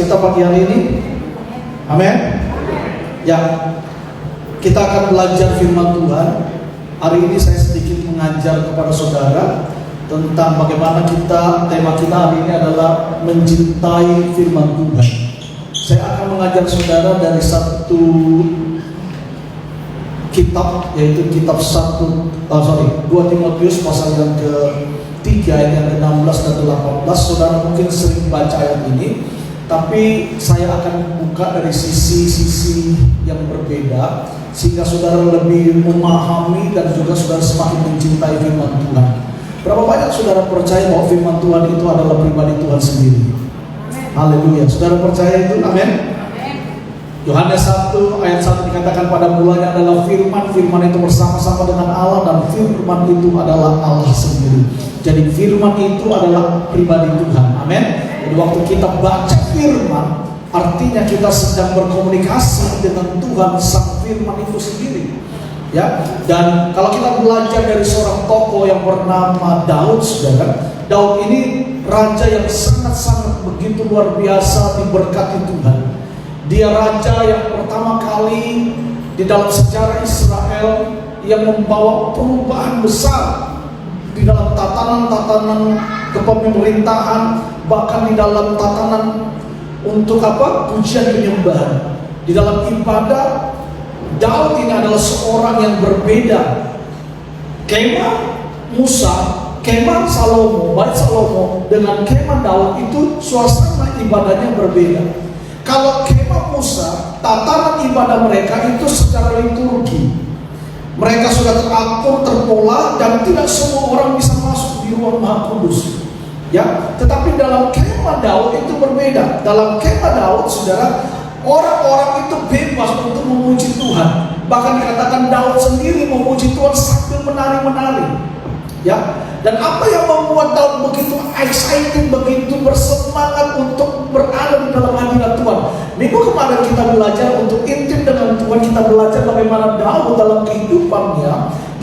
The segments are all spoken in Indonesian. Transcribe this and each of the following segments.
kita pagi hari ini? Amin. Ya, kita akan belajar firman Tuhan. Hari ini saya sedikit mengajar kepada saudara tentang bagaimana tema kita hari ini adalah mencintai firman Tuhan. Saya akan mengajar saudara dari satu kitab, yaitu kitab 2 Timotius pasal yang ke-3 ayat yang ke-16 dan ke-18. Saudara mungkin sering baca ayat ini, tapi saya akan buka dari sisi-sisi yang berbeda sehingga saudara lebih memahami dan juga saudara semakin mencintai firman Tuhan. Berapa banyak saudara percaya bahwa firman Tuhan itu adalah pribadi Tuhan sendiri? Haleluya. Saudara percaya itu? Amin. Yohanes 1 ayat 1 dikatakan pada mulanya adalah firman, firman itu bersama-sama dengan Allah dan firman itu adalah Allah sendiri. Jadi firman itu adalah pribadi Tuhan. Amin. Jadi waktu kita baca firman, artinya kita sedang berkomunikasi dengan Tuhan sang firman itu sendiri. Ya, dan kalau kita belajar dari seorang tokoh yang bernama Daud, saudara, Daud ini raja yang sangat-sangat begitu luar biasa diberkati Tuhan. Dia raja yang pertama kali di dalam sejarah Israel yang membawa perubahan besar di dalam tatanan kepemerintahan, bahkan di dalam tatanan untuk pujian penyembahan. Di dalam ibadah, Daud ini adalah seorang yang berbeda. Kemah Musa, kemah Salomo, bait Salomo dengan kemah Daud itu suasana ibadahnya berbeda. Kalau kemah Musa, tatanan ibadah mereka itu secara liturgi. Mereka sudah teratur, terpola, dan tidak semua orang bisa masuk di ruang Maha Kudus. Ya, tetapi dalam kemah Daud itu berbeda. Dalam kemah Daud, saudara, orang-orang itu bebas untuk memuji Tuhan. Bahkan dikatakan Daud sendiri memuji Tuhan sambil menari-menari. Ya, dan apa yang membuat Daud begitu excited, begitu bersemangat untuk berada di dalam hadirat Tuhan? Minggu kemarin kita belajar untuk intim dengan Tuhan. Kita belajar bagaimana Daud dalam kehidupannya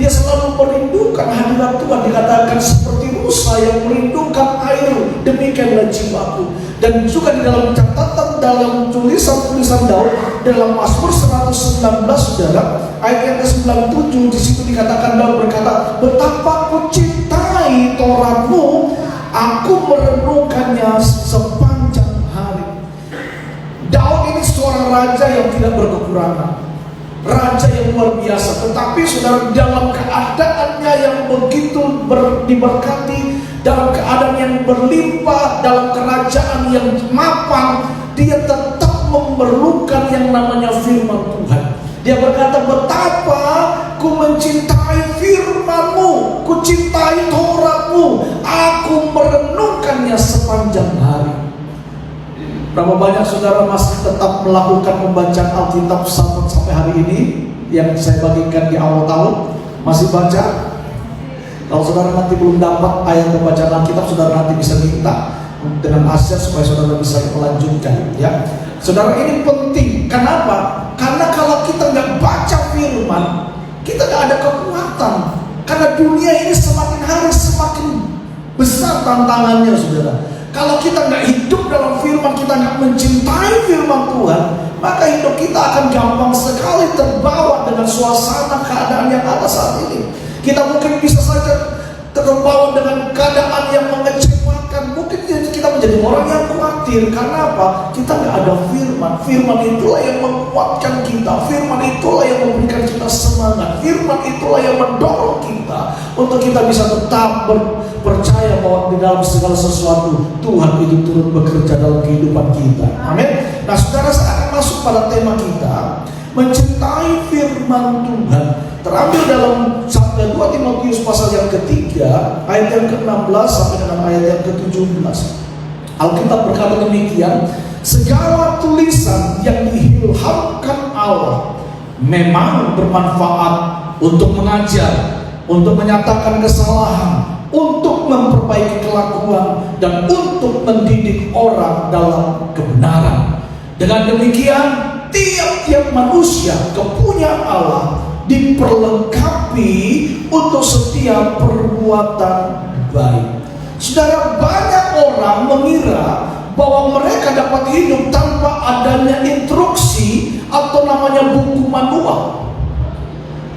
dia selalu merindukan hadirat Tuhan. Dikatakan seperti Musa yang merindukan air, demikianlah jiwaku. Dan juga di dalam catatan, dalam tulisan-tulisan Daud dalam Mazmur 119, saudara, ayat yang ke-97, di situ dikatakan Daud berkata, betapa ku cintai Tauratmu, aku merenungkannya sepanjang hari. Daud ini seorang raja yang tidak berkekurangan, raja yang luar biasa. Tetapi saudara, dalam keadaannya yang begitu diberkati, dalam keadaan yang berlimpah, dalam kerajaan yang mapan, dia tetap memerlukan yang namanya firman Tuhan. Dia berkata, betapa ku mencintai firman-Mu, ku cintai Taurat-Mu, aku merenungkannya sepanjang hari. Berapa banyak saudara masih tetap melakukan pembacaan Alkitab sampai hari ini yang saya bagikan di awal tahun? Masih baca? Kalau saudara nanti belum dapat ayat pembacaan Alkitab, saudara nanti bisa minta dengan Asia supaya saudara bisa melanjutkan. Ya, saudara, ini penting. Kenapa? Karena kalau kita nggak baca firman, kita nggak ada kekuatan. Karena dunia ini semakin hari semakin besar tantangannya, saudara. Kalau kita nggak hidup dalam firman, kita nggak mencintai firman Tuhan, maka hidup kita akan gampang sekali terbawa dengan suasana keadaan yang ada saat ini. Kita mungkin bisa saja terbawa dengan keadaan yang mengecewakan. Mungkin kita menjadi orang yang khawatir. Karena apa? Kita nggak ada firman. Firman itulah yang menguatkan kita. Firman itulah yang memberikan kita semangat. Firman itulah yang mendorong kita untuk kita bisa tetap percaya bahwa di dalam segala sesuatu Tuhan itu turut bekerja dalam kehidupan kita. Amin. Nah, saudara, saya akan masuk pada tema kita, mencintai firman Tuhan. Terambil dalam 2 Timotius pasal yang ketiga, ayat yang ke-16 sampai dengan ayat yang ke-17. Alkitab berkata demikian, segala tulisan yang diilhamkan Allah memang bermanfaat untuk mengajar, untuk menyatakan kesalahan, untuk memperbaiki kelakuan, dan untuk mendidik orang dalam kebenaran. Dengan demikian, tiap-tiap manusia kepunyaan Allah diperlengkapi untuk setiap perbuatan baik. Saudara, banyak orang mengira bahwa mereka dapat hidup tanpa adanya instruksi atau namanya buku manual.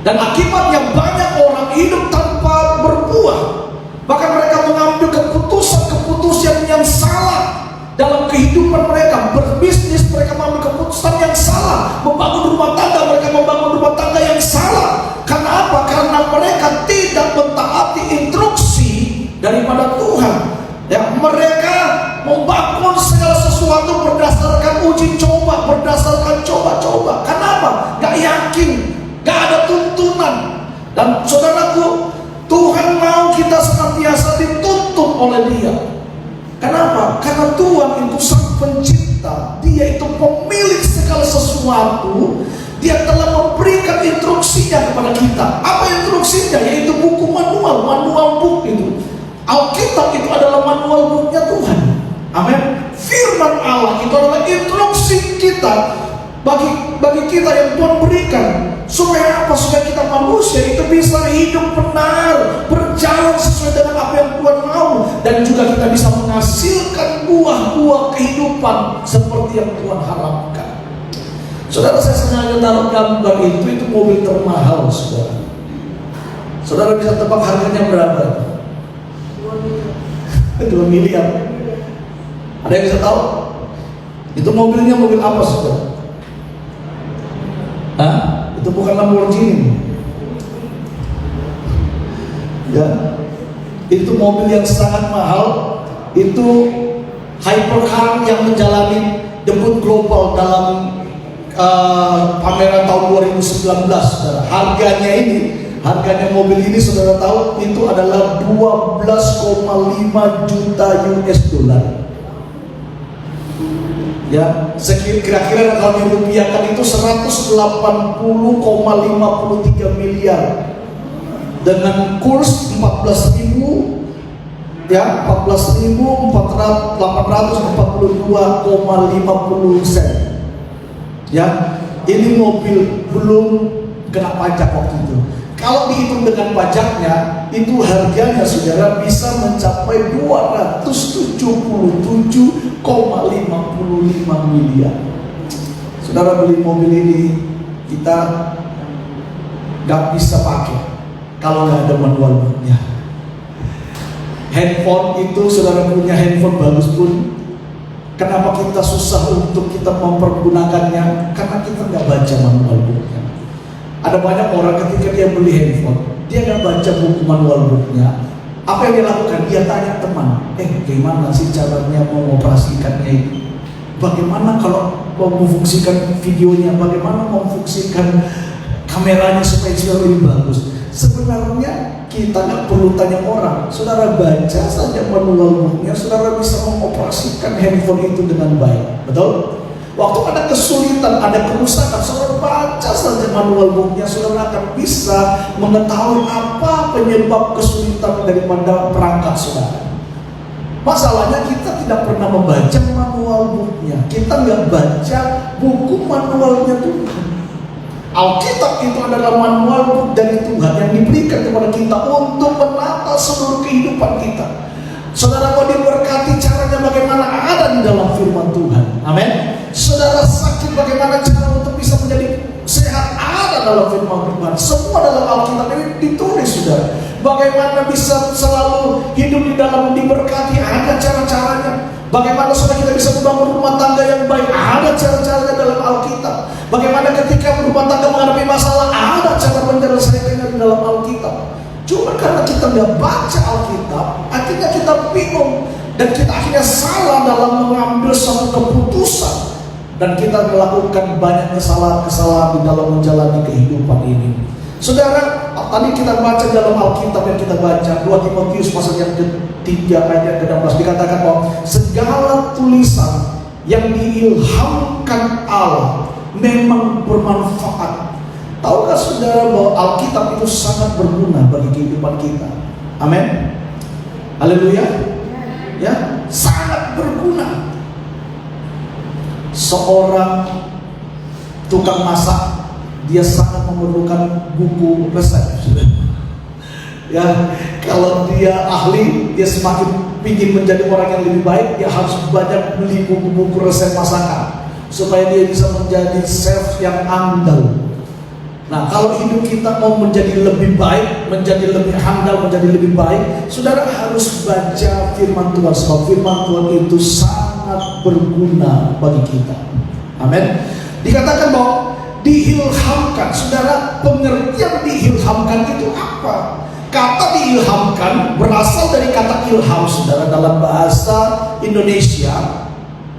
Dan akibatnya banyak orang hidup tanpa berbuah. Bahkan mereka mengambil keputusan-keputusan yang salah dalam kehidupan mereka. Berbisnis, mereka mengambil keputusan yang salah. Membangun rumah tangga, mereka membangun rumah tangga yang salah. Karena apa? Karena mereka tidak mentaati instruksi daripada Tuhan. Ya, mereka membangun segala sesuatu berdasarkan uji coba, berdasarkan coba-coba. Kenapa? Gak yakin, gak ada tuntunan. Dan saudaraku, Tuhan mau kita senantiasa dituntun oleh Dia. Kenapa? Karena Tuhan itu sang pencipta. Dia itu pemilik segala sesuatu. Dia telah memberikan instruksinya kepada kita. Apa instruksinya? Yaitu buku manual book itu. Alkitab itu adalah manual booknya Tuhan. Amin. Firman Allah itu adalah instruksi kita bagi kita yang Tuhan berikan. Supaya apa? Supaya kita manusia itu bisa hidup benar, berjalan sesuai dengan apa yang Tuhan mau, dan juga kita bisa menghasilkan buah-buah kehidupan seperti yang Tuhan harapkan. Saudara, saya sengaja taruh gambar itu mobil termahal, saudara. Saudara bisa tebak harganya berapa? 2 miliar. Ada yang bisa tahu? Itu mobilnya mobil apa, saudara? Hah? Itu bukan Lamborghini. Ya, itu mobil yang sangat mahal. Itu hypercar yang menjalani debut global dalam pameran tahun 2019. Saudara. Harganya mobil ini, saudara tahu, itu adalah 12,5 juta US dollar. Ya, kira-kira kalau dirupiahkan itu 180,53 miliar dengan kurs 14.000, ya, 14.842,50 sen. Ya, ini mobil belum kena pajak waktu itu. Kalau dihitung dengan pajaknya, itu harganya, saudara, bisa mencapai 277,55 miliar. Saudara beli mobil ini, kita gak bisa pakai kalau gak ada manual booknya. Handphone itu, saudara punya handphone bagus pun, kenapa kita susah untuk kita mempergunakannya? Karena kita gak baca manual booknya. Ada banyak orang ketika dia beli handphone, dia nggak baca buku manual booknya. Apa yang dia lakukan? Dia tanya teman, gimana sih caranya mengoperasikannya ini? Bagaimana kalau mau memfungsikan videonya? Bagaimana memfungsikan kameranya supaya lebih bagus? Sebenarnya kita nggak perlu tanya orang. Saudara baca saja manual booknya, saudara bisa mengoperasikan handphone itu dengan baik. Betul? Waktu ada kesulitan, ada kerusakan, saudara baca saja manual booknya, saudara akan bisa mengetahui apa penyebab kesulitan daripada perangkat saudara. Masalahnya kita tidak pernah membaca manual booknya. Kita nggak baca buku manualnya Tuhan. Alkitab itu adalah manual book dari Tuhan yang diberikan kepada kita untuk menata seluruh kehidupan kita. Saudara mau diberkati, caranya bagaimana? Ada di dalam firman Tuhan. Amin. Saudara sakit, bagaimana cara untuk bisa menjadi sehat? Ada dalam firman Tuhan. Semua dalam Alkitab ini ditulis, saudara. Bagaimana bisa selalu hidup di dalam diberkati? Ada cara-caranya. Bagaimana supaya kita bisa membangun rumah tangga yang baik? Ada cara-caranya dalam Alkitab. Bagaimana ketika rumah tangga menghadapi masalah? Ada cara menyelesaikannya di dalam Alkitab. Cuma karena kita nggak baca Alkitab, akhirnya kita bingung dan kita akhirnya salah dalam mengambil suatu keputusan, dan kita melakukan banyak kesalahan-kesalahan di dalam menjalani kehidupan ini. Saudara, tadi kita baca dalam Alkitab yang kita baca 2 Timotius pasal yang ke-3 ayat ke-16 dikatakan bahwa segala tulisan yang diilhamkan Allah memang bermanfaat. Tahukah saudara bahwa Alkitab itu sangat berguna bagi kehidupan kita? Amin. Haleluya. Ya, sangat berguna. Seorang tukang masak, dia sangat memerlukan buku resep. Ya, kalau dia ahli, dia semakin ingin menjadi orang yang lebih baik, dia harus banyak beli buku-buku resep masakan supaya dia bisa menjadi chef yang andal. Nah, kalau hidup kita mau menjadi lebih baik, menjadi lebih handal, menjadi lebih baik, saudara harus baca firman Tuhan. Sebab firman Tuhan itu sangat berguna bagi kita. Amin. Dikatakan bahwa diilhamkan. Saudara, pengertian diilhamkan itu apa? Kata diilhamkan berasal dari kata ilham, saudara, dalam bahasa Indonesia.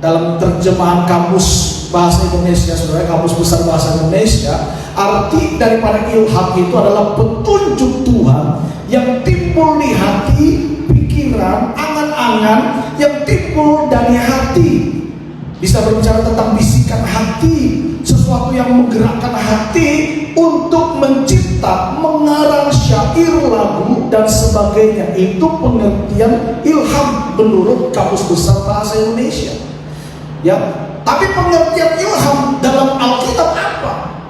Dalam terjemahan kamus bahasa Indonesia, saudara, kamus besar bahasa Indonesia, arti daripada ilham itu adalah petunjuk Tuhan yang timbul di hati, pikiran, angan-angan yang timbul dari hati. Bisa berbicara tentang bisikan hati, sesuatu yang menggerakkan hati untuk mencipta, mengarang syair, lagu, dan sebagainya. Itu pengertian ilham menurut kamus besar bahasa Indonesia. Ya, tapi pengertian ilham dalam Alkitab apa?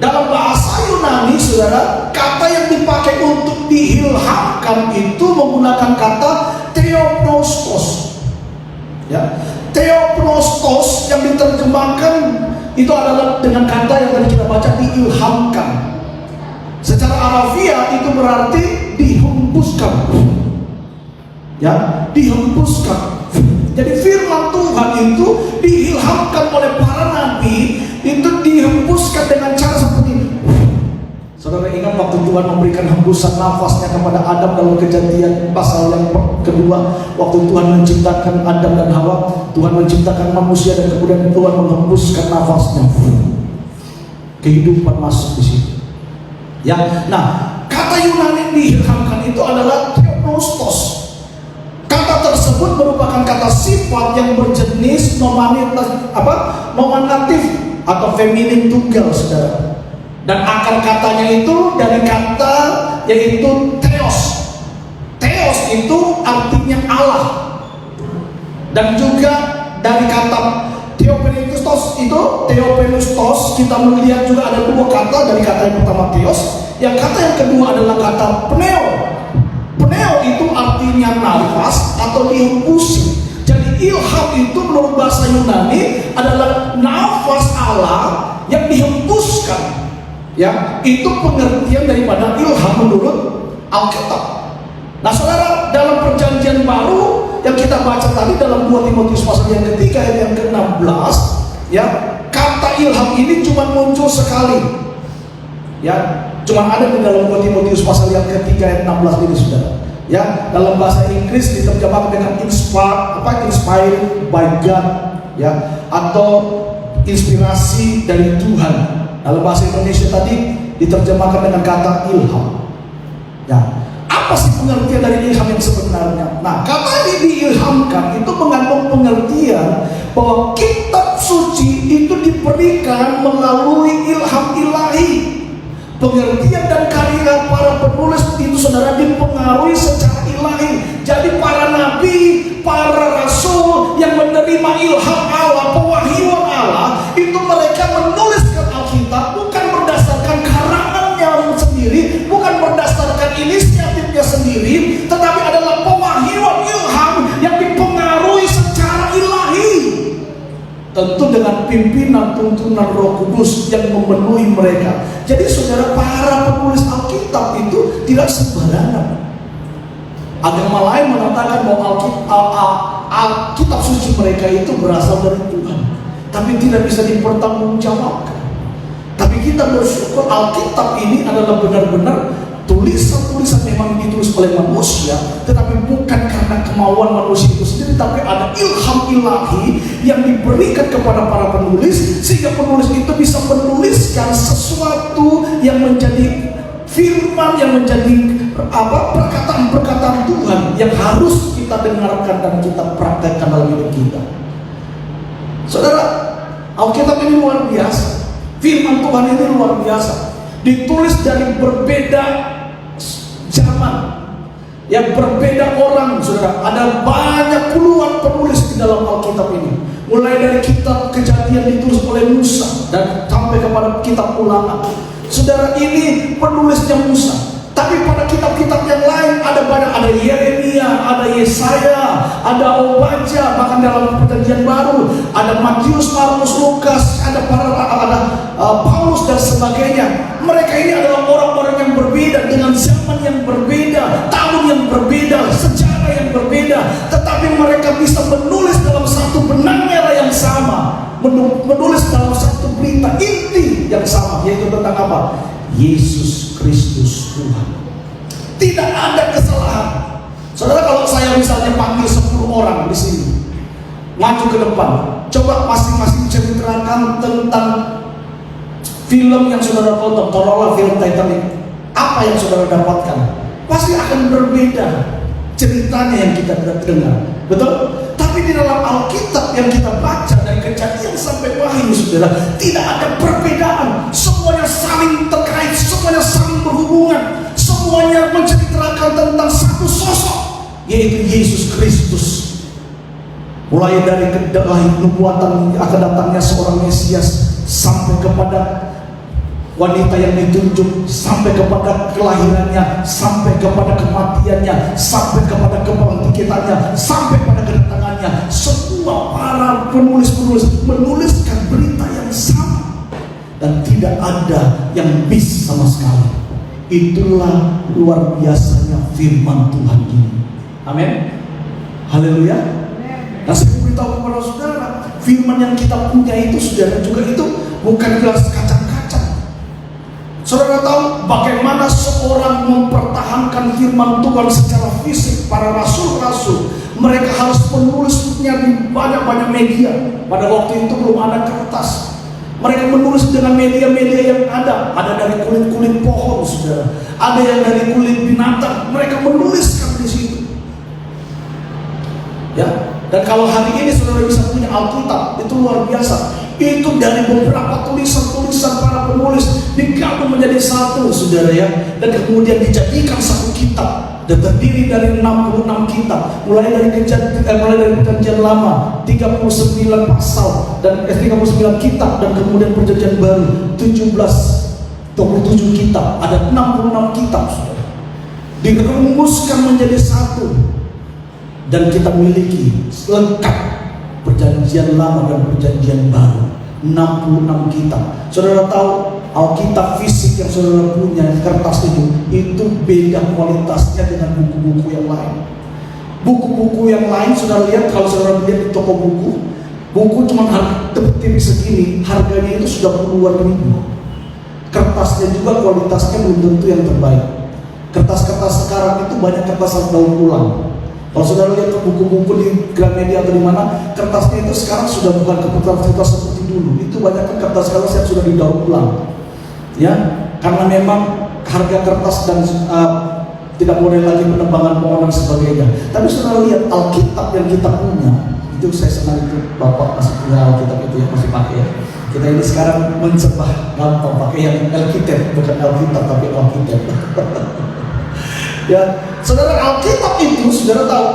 Dalam bahasa Yunani, saudara, kata yang dipakai untuk diilhamkan itu menggunakan kata theopneustos. Ya, theopneustos yang diterjemahkan itu adalah dengan kata yang tadi kita baca, diilhamkan. Secara harafiah itu berarti dihembuskan. Ya, dihembuskan. Jadi firman Tuhan itu diilhamkan oleh para nabi, itu dihembuskan dengan cara seperti ini. Saudara ingat waktu Tuhan memberikan hembusan nafasnya kepada Adam dalam Kejadian pasal yang kedua, waktu Tuhan menciptakan Adam dan Hawa, Tuhan menciptakan manusia dan kemudian Tuhan menghembuskan nafasnya, kehidupan masuk di situ. Ya, nah kata Yunani diilhamkan itu adalah theopneustos. Kata tersebut merupakan kata sifat yang berjenis nominatif atau feminin tunggal, saudara. Dan akar katanya itu dari kata yaitu theos. Theos itu artinya Allah. Dan juga dari kata theopneustos itu, theopneustos, kita melihat juga ada dua kata. Dari kata yang pertama theos, yang kata yang kedua adalah kata pneo. Pneo itu artinya nafas atau dihembusi. Jadi ilham itu menurut bahasa Yunani adalah nafas Allah yang dihembuskan. Ya, itu pengertian daripada ilham menurut Alkitab. Nah, saudara, dalam perjanjian baru yang kita baca tadi dalam 2 Timotius pasal yang ketiga ayat yang ke-16, ya, kata ilham ini cuma muncul sekali. Ya, cuma ada di dalam 2 Timotius pasal yang ketiga ayat 16 ini, saudara. Ya, dalam bahasa Inggris diterjemahkan dengan inspired by God, ya, atau inspirasi dari Tuhan. Dalam bahasa Indonesia tadi diterjemahkan dengan kata ilham. Ya, apa sih pengertian dari ilham yang sebenarnya? Nah, kata ini diilhamkan itu mengandung pengertian bahwa kitab suci itu diberikan melalui ilham ilahi. Pengertian dan karya para penulis itu, saudara, dipengaruhi secara ilahi. Jadi para nabi, para rasul yang menerima ilham Allah, pewahyuan Allah, itu mereka menuliskan Alkitab bukan berdasarkan karangannya sendiri, bukan berdasarkan inisiatifnya sendiri, tetapi adalah pewahyuan ilham yang dipengaruhi secara ilahi. Tentu dengan pimpinan tuntunan Roh Kudus yang memenuhi mereka. Jadi saudara, para penulis Alkitab itu tidak sembarangan. Agama lain mengatakan bahwa Alkitab suci mereka itu berasal dari Tuhan, tapi tidak bisa dipertanggungjawabkan. Tapi kita bersyukur Alkitab ini adalah benar-benar tulisan-tulisan memang ditulis oleh manusia, tetapi bukan karena kemauan manusia itu sendiri, tapi ada ilham ilahi yang diberikan kepada para penulis, sehingga penulis itu bisa menuliskan sesuatu yang menjadi firman, yang menjadi perkataan-perkataan Tuhan yang harus kita dengarkan dan kita praktekkan dalam hidup kita. Saudara, Alkitab ini luar biasa. Firman Tuhan ini luar biasa. Ditulis dari berbeda zaman, yang berbeda orang, saudara. Ada banyak puluhan penulis di dalam Alkitab ini. Mulai dari kitab Kejadian ditulis oleh Musa dan sampai kepada kitab Ulangan. Saudara, ini penulisnya Musa. Tapi pada kitab-kitab yang lain ada banyak, ada Yeremia, Yeremia, ada Yesaya, ada Obadja, bahkan dalam Perjanjian Baru ada Matius, Markus, Lukas, ada Paulus dan sebagainya. Mereka ini adalah orang-orang yang berbeda, dengan zaman yang berbeda, tahun yang berbeda, sejarah yang berbeda, tetapi mereka bisa menulis dalam satu benang merah yang sama, menulis dalam satu berita inti yang sama, yaitu tentang apa? Yesus Kristus Tuhan. Tidak ada kesalahan. Saudara, kalau saya misalnya panggil 10 orang di sini, maju ke depan, coba masing-masing ceritakan tentang film yang saudara tonton, taruhlah film Titanic. Apa yang saudara dapatkan? Pasti akan berbeda ceritanya yang kita dengar, betul? Tapi di dalam Alkitab yang kita baca dari Kejadian sampai Wahyu, saudara, tidak ada perbedaan. Semuanya saling terkait, semuanya saling berhubungan, semuanya menceritakan tentang satu sosok, yaitu Yesus Kristus. Mulai dari nubuatan akan datangnya seorang Mesias, sampai kepada wanita yang ditunjuk, sampai kepada kelahirannya, sampai kepada kematiannya, sampai kepada kebangkitannya, sampai pada kedatangannya. Semua para penulis-penulis menuliskan berita yang sama, dan tidak ada yang miss sama sekali. Itulah luar biasanya firman Tuhan ini. Amin. Haleluya. Nah, saya beritahu kepada saudara, firman yang kita punya itu, saudara, juga itu bukan gelas kacang-kacang. Saudara tahu bagaimana seorang mempertahankan firman Tuhan secara fisik? Para rasul-rasul, mereka harus menulisnya di banyak-banyak media. Pada waktu itu belum ada kertas. Mereka menulis dengan media-media yang ada. Ada dari kulit-kulit pohon, saudara. Ada yang dari kulit binatang. Mereka menuliskan di situ. Ya. Dan kalau hari ini saudara bisa punya Alkitab, itu luar biasa. Itu dari beberapa tulisan-tulisan para penulis digabung menjadi satu, saudara, ya. Dan kemudian dijadikan satu kitab, dan terdiri dari 66 kitab. Mulai dari Perjanjian Lama 39 pasal dan 39 kitab, dan kemudian Perjanjian Baru 27 kitab. Ada 66 kitab, saudara. Dirumuskan menjadi satu. Dan kita miliki lengkap Perjanjian Lama dan Perjanjian Baru, 66 kitab. Saudara tahu Alkitab fisik yang saudara punya, kertas itu beda kualitasnya dengan buku-buku yang lain. Buku-buku yang lain, saudara lihat, kalau saudara lihat di toko buku cuma harga tipis segini, harganya itu sudah puluhan ribu. Kertasnya juga kualitasnya belum tentu yang terbaik. Kertas-kertas sekarang itu banyak kertas daur ulang. Kalau saudara lihat buku-buku di Gramedia atau di mana, kertasnya itu sekarang sudah bukan kertas seperti dulu. Itu banyak kertas-kertas yang sudah didaur ulang, ya, karena memang harga kertas dan tidak boleh lagi penebangan pohon dan sebagainya. Tapi saudara lihat Alkitab yang kita punya, itu saya senang itu Bapak masih punya Alkitab itu ya, masih pakai ya. Kita ini sekarang mencebah gampang pakai yang Alkitab, bukan Alkitab tapi Alkitab. Ya, saudara, Alkitab itu saudara tahu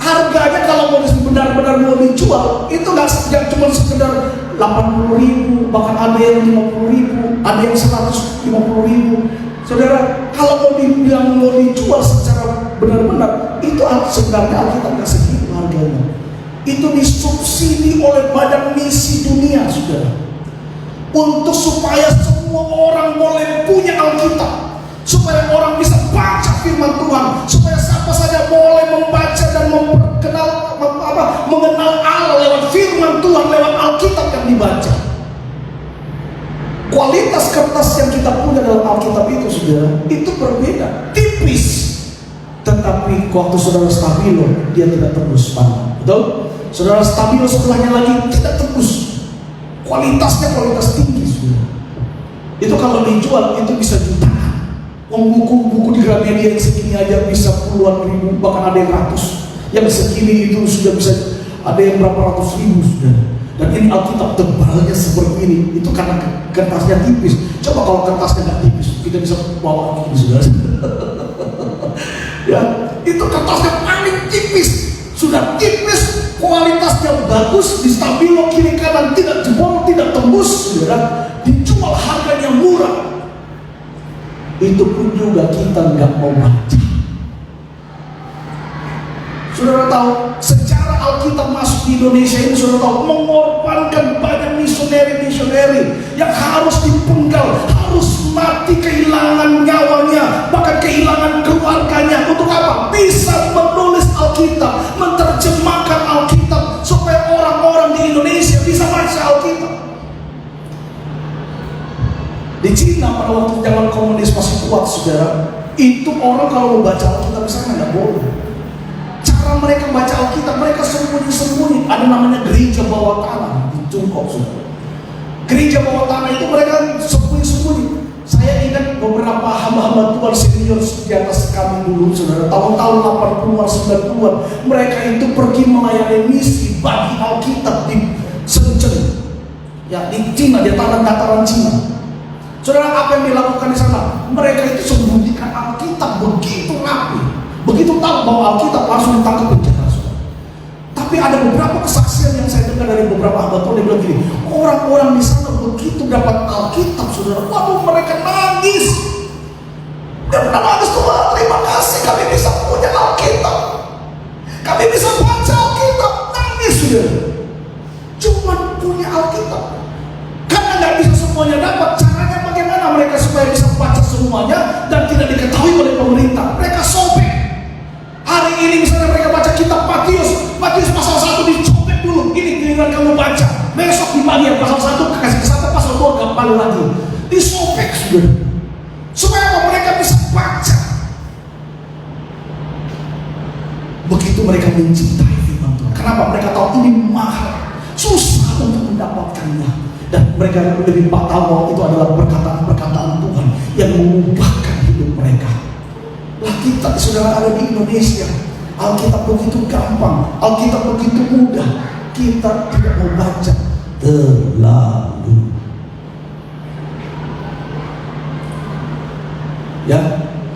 harganya kalau mau benar-benar mau dijual itu nggak cuma sekedar 80.000, bahkan ada yang 50.000, ada yang 150.000. Saudara, kalau mau dibilang mau dijual secara benar-benar, itu sebenarnya Alkitab nggak segitu harganya. Itu disubsidi oleh Badan Misi Dunia, saudara, untuk supaya semua orang boleh punya Alkitab, supaya orang bisa baca firman Tuhan, supaya siapa saja boleh membaca dan mengenal Allah lewat firman Tuhan, lewat Alkitab yang dibaca. Kualitas kertas yang kita punya dalam Alkitab itu, saudara, itu berbeda, tipis. Tetapi waktu saudara stabilo, dia tidak tembus panah, betul? Saudara stabilo sebelahnya lagi tidak tembus. Kualitasnya kualitas tinggi, saudara. Itu kalau dijual itu bisa jutaan. Buku-buku di Gramedia yang segini aja bisa puluhan ribu, bahkan ada yang ratus. Yang segini itu sudah bisa ada yang berapa ratus ribu, sudah. Dan ini Alkitab tebalnya seperti ini, itu karena kertasnya tipis. Coba kalau kertasnya nggak tipis, kita bisa bawa ini, saudara. Ya, itu kertasnya paling tipis, sudah tipis, kualitasnya bagus, di stabilo kiri kanan, tidak jebol, tidak tembus, saudara. Dijual harganya murah. Itu pun juga kita nggak mau baca. Saudara tahu, sejarah Alkitab masuk di Indonesia ini, saudara tahu, mengorbankan banyak misioneri yang harus dipenggal, harus mati, kehilangan nyawanya, bahkan kehilangan keluarganya. Untuk apa? Bisa menulis Alkitab, menerjemahkan Alkitab, supaya orang-orang di Indonesia bisa baca Alkitab. Di Cina pada waktu zaman komunis masih kuat, saudara, itu orang kalau mau baca Alkitab di sana nggak boleh. Cara mereka baca Alkitab, mereka sembunyi-sembunyi. Ada namanya gereja bawah tanah di Tiongkok, saudara. Gereja bawah tanah itu mereka sembunyi-sembunyi. Saya ingat beberapa hamba-hamba Tuhan senior di atas kami dulu, saudara, tahun-tahun 80-an, 90-an, mereka itu pergi melayani misi bagi Alkitab di Shenzhen, ya, di Cina, di tanah dataran Cina. Saudara, apa yang dilakukan di sana? Mereka itu sembunyikan Alkitab begitu rapi, begitu tahu bahwa Alkitab langsung ditangkap penjara, saudara. Tapi ada beberapa kesaksian yang saya dengar dari beberapa hamba Tuhan yang bilang gini, orang-orang di sana begitu dapat Alkitab, saudara, waduh, mereka nangis. Dan nangis, Tuhan, terima kasih kami bisa punya Alkitab, kami bisa baca Alkitab. Nangis, saudara, cuma punya Alkitab. Karena nggak bisa semuanya dapat. Caranya bagaimana mereka supaya bisa baca semuanya dan tidak diketahui oleh pemerintah? Mereka sobek. Hari ini misalnya mereka baca kitab Matius pasal 1 dicopet dulu, ini giliran kamu baca. Besok di bagian pasal 1 kasih ke sana, pasal 2 gak balik lagi, disobek, sudah. Supaya mereka bisa baca. Begitu mereka mencintai firman Tuhan. Kenapa? Mereka tahu ini mahal, susah untuk mendapatkannya, dan mereka lebih tahu bahwa itu adalah perkataan-perkataan Tuhan yang mengubahkan hidup mereka. Lah kita, saudara, ada di Indonesia, Alkitab begitu gampang, Alkitab begitu mudah, kita tidak mau baca, terlalu. Ya,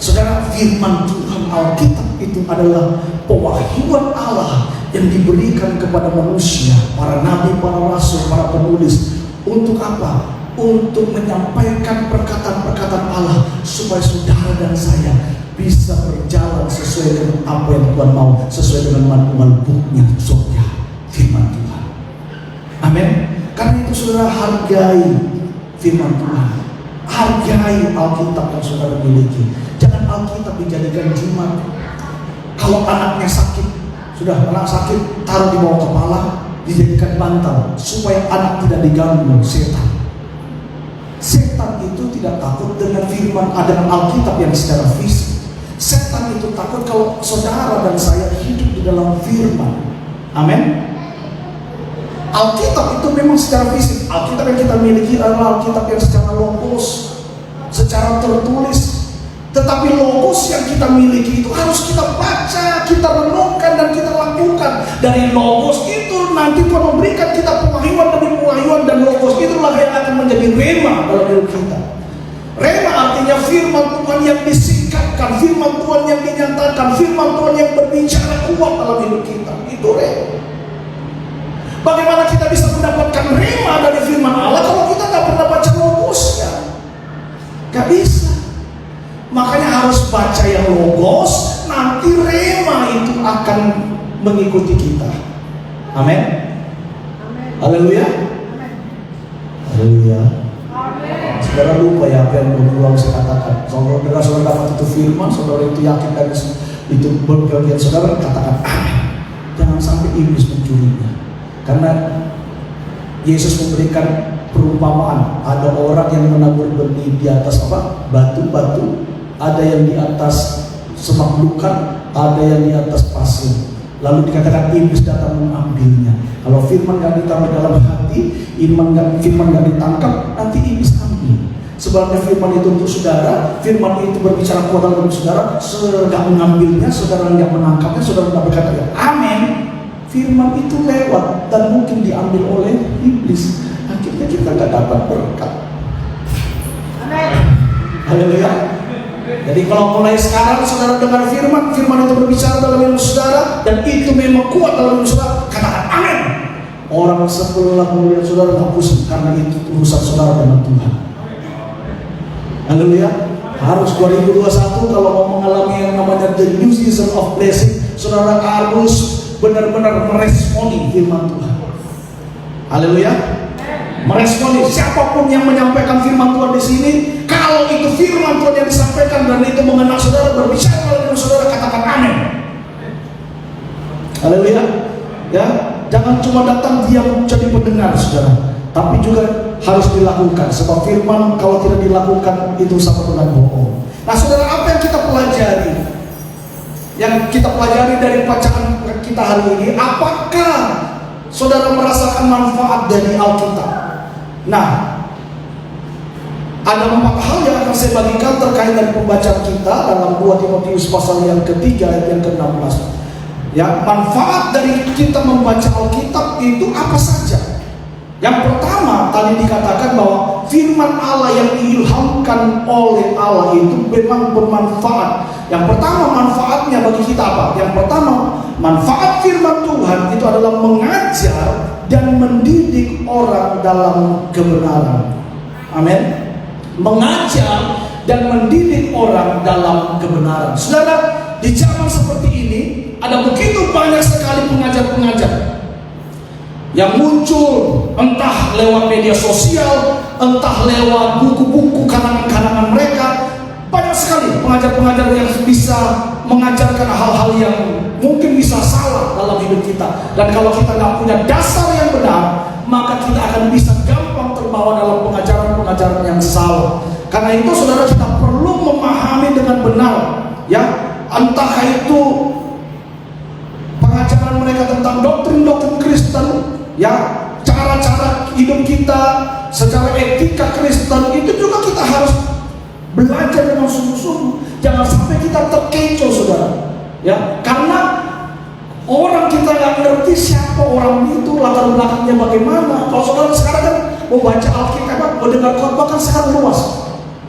saudara, firman Tuhan Alkitab itu adalah pewahyuan Allah yang diberikan kepada manusia, para nabi, para rasul, para penulis. Untuk apa? Untuk menyampaikan perkataan-perkataan Allah supaya saudara dan saya bisa berjalan sesuai dengan apa yang Tuhan mau, sesuai dengan manual booknya surga, firman Tuhan. Amin. Karena itu saudara, hargai firman Tuhan, hargai Alkitab yang saudara miliki. Jangan Alkitab dijadikan jimat. Kalau anaknya sakit, sudah anak sakit, taruh di bawah kepala, dijadikan bantal supaya anak tidak diganggu setan. Setan itu tidak takut dengan firman, dengan Alkitab yang secara fisik. Setan itu takut kalau saudara dan saya hidup di dalam firman. Amin. Alkitab itu memang secara fisik. Alkitab yang kita miliki adalah Alkitab yang secara logos, secara tertulis. Tetapi logos yang kita miliki itu harus kita baca, kita renungkan, dan kita lakukan. Dari logos itu nanti Tuhan memberikan kita pewahyuan demi pewahyuan, dan logos itulah yang akan menjadi rema dalam hidup kita. Rema artinya firman Tuhan yang disingkatkan, firman Tuhan yang dinyatakan, firman Tuhan yang berbicara kuat dalam hidup kita. Itu rema. Bagaimana kita bisa mendapatkan rema dari firman Allah kalau kita nggak pernah baca logosnya? Gak bisa. Makanya harus baca yang logos, nanti rema itu akan mengikuti kita. Amin. Haleluya. Haleluya. Saudara lupa ya apa yang berulang saya katakan. Saudara dapat itu firman, saudara itu yakin dan itu berbagian, saudara katakan amin. Jangan sampai iblis mencurinya. Karena Yesus memberikan perumpamaan, ada orang yang menabur benih di atas apa? Batu-batu, ada yang di atas semak belukar, ada yang di atas pasir. Lalu dikatakan iblis datang mengambilnya. Kalau firman gak ditaruh dalam hati, firman gak ditangkap, nanti iblis ambil. Sebenarnya firman itu untuk saudara, firman itu berbicara kuat dalam saudara. Saudara gak mengambilnya, saudara gak menangkapnya, saudara gak berkata ya amin, firman itu lewat dan mungkin diambil oleh iblis. Akhirnya kita gak dapat berkat. Amin. Haleluya. Jadi kalau mulai sekarang saudara dengar firman, firman itu berbicara dalam hidup saudara, dan itu memang kuat dalam hidup saudara, katakan amin. Orang sebelah melihat saudara tak pusing, karena itu urusan saudara dengan Tuhan. Haleluya. Harus 2021 kalau mau mengalami yang namanya the new season of blessing, saudara harus benar-benar meresponi firman Tuhan. Haleluya. Meresponi siapapun yang menyampaikan firman Tuhan di sini, kalau itu firman Tuhan yang disampaikan dan itu mengenal saudara, berbicara dengan saudara, katakan amin. Haleluya. Ya, jangan cuma datang diam jadi pendengar saudara, tapi juga harus dilakukan. Sebab firman kalau tidak dilakukan itu sama dengan bohong. Nah saudara, apa yang kita pelajari? Yang kita pelajari dari bacaan kita hari ini, apakah saudara merasakan manfaat dari Alkitab? Nah, ada 4 hal yang akan saya bagikan terkait dari pembacaan kita dalam 2 Timotius pasal yang ketiga ayat yang ke-16. Ya, manfaat dari kita membaca Alkitab itu apa saja? Yang pertama, tadi dikatakan bahwa firman Allah yang diilhamkan oleh Allah itu memang bermanfaat. Yang pertama, manfaatnya bagi kita apa? Yang pertama, manfaat firman Tuhan itu adalah mengajar dan mendidik orang dalam kebenaran. Amin. Mengajar dan mendidik orang dalam kebenaran. Saudara, di zaman seperti ini ada begitu banyak sekali pengajar-pengajar yang muncul, entah lewat media sosial, entah lewat buku-buku karangan-karangan mereka. Banyak sekali pengajar-pengajar yang bisa mengajarkan hal-hal yang mungkin bisa salah dalam hidup kita. Dan kalau kita nggak punya dasar yang benar, maka kita akan bisa gampang terbawa dalam pengajaran-pengajaran yang salah. Karena itu saudara, kita perlu memahami dengan benar, ya, entah itu pengajaran mereka tentang doktrin-doktrin Kristen, ya, cara-cara hidup kita secara etika Kristen, itu juga kita harus belajar dengan sungguh-sungguh. Jangan sampai kita terkecoh saudara, ya, karena orang kita nggak ngerti siapa orang itu, latar belakangnya bagaimana. Kalau saudara sekarang kan mau baca Alkitab, mau dengar khotbah kan sekarang luas.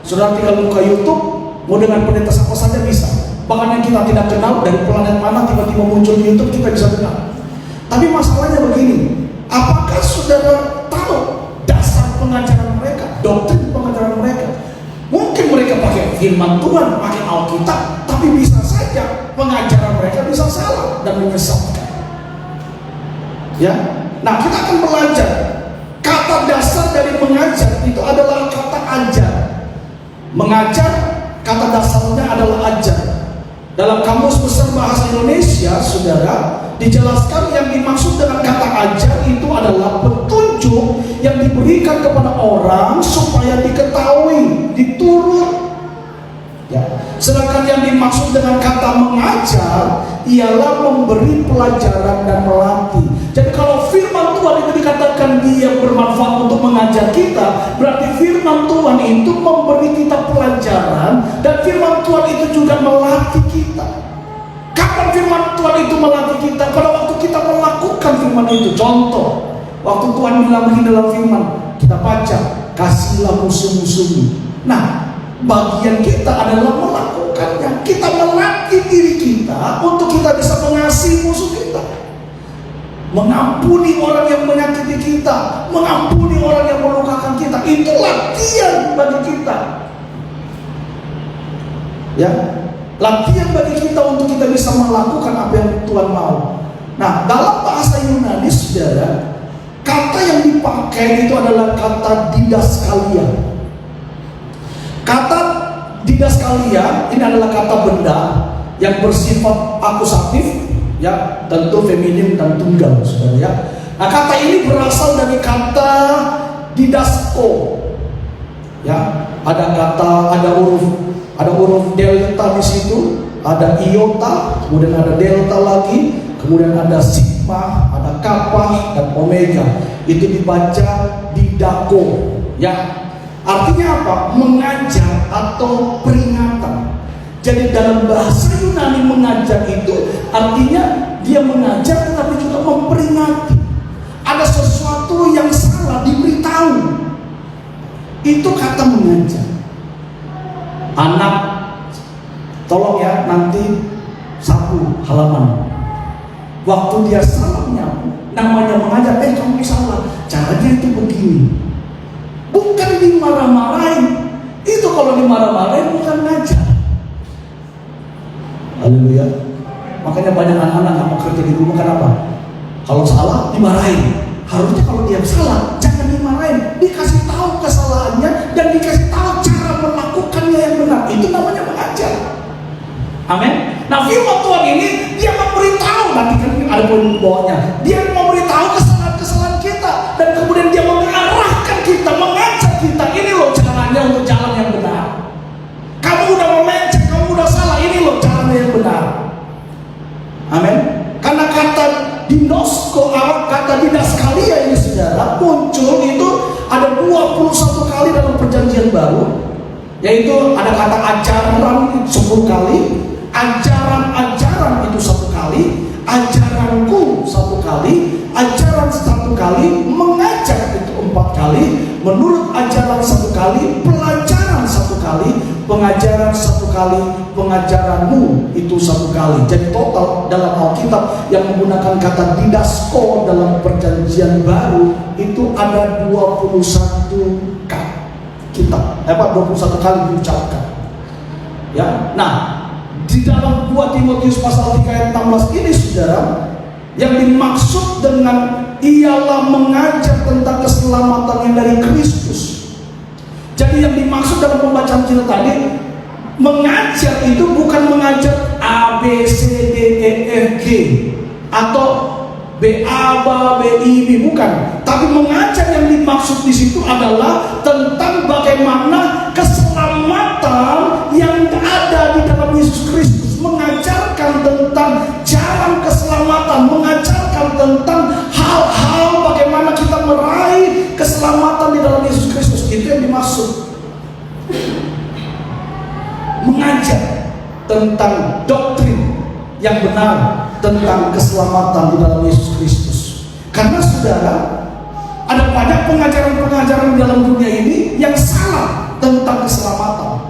Saudara tinggal buka YouTube, mau dengan pendeta apa saja bisa. Bahkan yang kita tidak kenal dari planet mana tiba-tiba muncul di YouTube, kita bisa dengar. Tapi masalahnya begini, apakah saudara tahu dasar pengajaran mereka, doktrin pengajaran mereka? Mungkin mereka pakai firman Tuhan, pakai Alkitab, tapi bisa saja pengajaran mereka bisa salah dan menyesatkan. Ya, nah kita akan belajar kata dasar dari mengajar itu adalah kata ajar. Mengajar, kata dasarnya adalah ajar. Dalam Kamus Besar Bahasa Indonesia, saudara, dijelaskan yang dimaksud dengan kata ajar itu adalah petunjuk yang diberikan kepada orang supaya diketahui, diturut. Ya. Sedangkan yang dimaksud dengan kata mengajar ialah memberi pelajaran dan melatih. Jadi kalau firman Tuhan itu dikatakan dia bermanfaat untuk mengajar kita, berarti firman Tuhan itu memberi kita pelajaran, dan firman Tuhan itu juga melatih kita. Kapan firman Tuhan itu melatih kita? Pada waktu kita melakukan firman itu. Contoh, waktu Tuhan bilang begini dalam firman, kita baca, kasihlah musuh-musuhmu. Nah, bagian kita adalah melakukannya. Kita melatih diri kita untuk kita bisa mengasihi musuh kita, mengampuni orang yang menyakiti kita, mengampuni orang yang melukakan kita. Itu latihan bagi kita, ya, latihan bagi kita untuk kita bisa melakukan apa yang Tuhan mau. Nah, dalam bahasa Yunani, saudara, kata yang dipakai itu adalah kata didaskalia. Kata didaskalia ini adalah kata benda yang bersifat akusatif, ya, tentu feminim dan tunggal, saudara, ya. Nah, kata ini berasal dari kata didasko, ya. Ada huruf delta di situ, ada iota, kemudian ada delta lagi, kemudian ada sigma, ada kappa dan omega. Itu dibaca didako, ya. Artinya apa? Mengajar atau peringatan. Jadi dalam bahasa Yunani mengajar itu artinya dia mengajar tetapi juga memperingati. Ada sesuatu yang salah diberitahu. Itu kata mengajar. Anak, tolong ya, nanti sapu halaman. Waktu dia salah nyapu, namanya mengajar. Kamu salah, caranya itu begini. Bukan dimarah-marahin. Itu kalau dimarah-marahin bukan ngajar. Haleluya. Makanya banyak anak-anak yang mau kerja di rumah, kenapa? Kalau salah dimarahin. Harusnya kalau dia salah jangan dimarahin, dikasih tahu kesalahannya dan dikasih tahu cara melakukannya yang benar. Itu namanya mengajar. Amin. Nah, firman Tuhan ini dia memberitahu, nanti kan ada poin di bawahnya. Dia memberitahu kesalahan-kesalahan kita dan kemudian dia mengarahkan kita, mengajar kita. Ini loh caranya untuk jalan yang benar. Kamu udah melenceng, kamu udah salah. Ini loh caranya yang benar. Amin. Karena kata dinosko, kata didaskalia ini saudara muncul itu ada 21 kali dalam perjanjian baru, yaitu ada kata ajaran 10 kali, ajaran-ajaran itu 1 kali, ajaranku 1 kali, ajaran 1 kali, mengajar itu 4 kali, menurut ajaran 1 kali, pelajaran 1 kali, pengajaran 1 kali, pengajaranmu itu 1 kali. Jadi total dalam Alkitab yang menggunakan kata didasko dalam perjanjian baru itu ada 21 kali kitab, 21 kali diucapkan. Ya, nah di dalam 2 Timotius pasal 3 ayat 16 ini saudara, yang dimaksud dengan ialah mengajar tentang keselamatan yang dari Kristus. Jadi yang dimaksud dalam pembacaan kita tadi, mengajar itu bukan mengajar A, B, C, D, E, F, G atau B, A, B, I, B, bukan. Tapi mengajar yang dimaksud di situ adalah tentang bagaimana keselamatan yang ada di dalam Yesus Kristus, mengajarkan tentang jalan keselamatan, mengajarkan tentang hal-hal bagaimana kita meraih keselamatan di dalam Yesus Kristus. Itu yang dimaksud. Mengajar tentang doktrin yang benar tentang keselamatan di dalam Yesus Kristus. Karena saudara, ada banyak pengajaran-pengajaran di dalam dunia ini yang salah tentang keselamatan.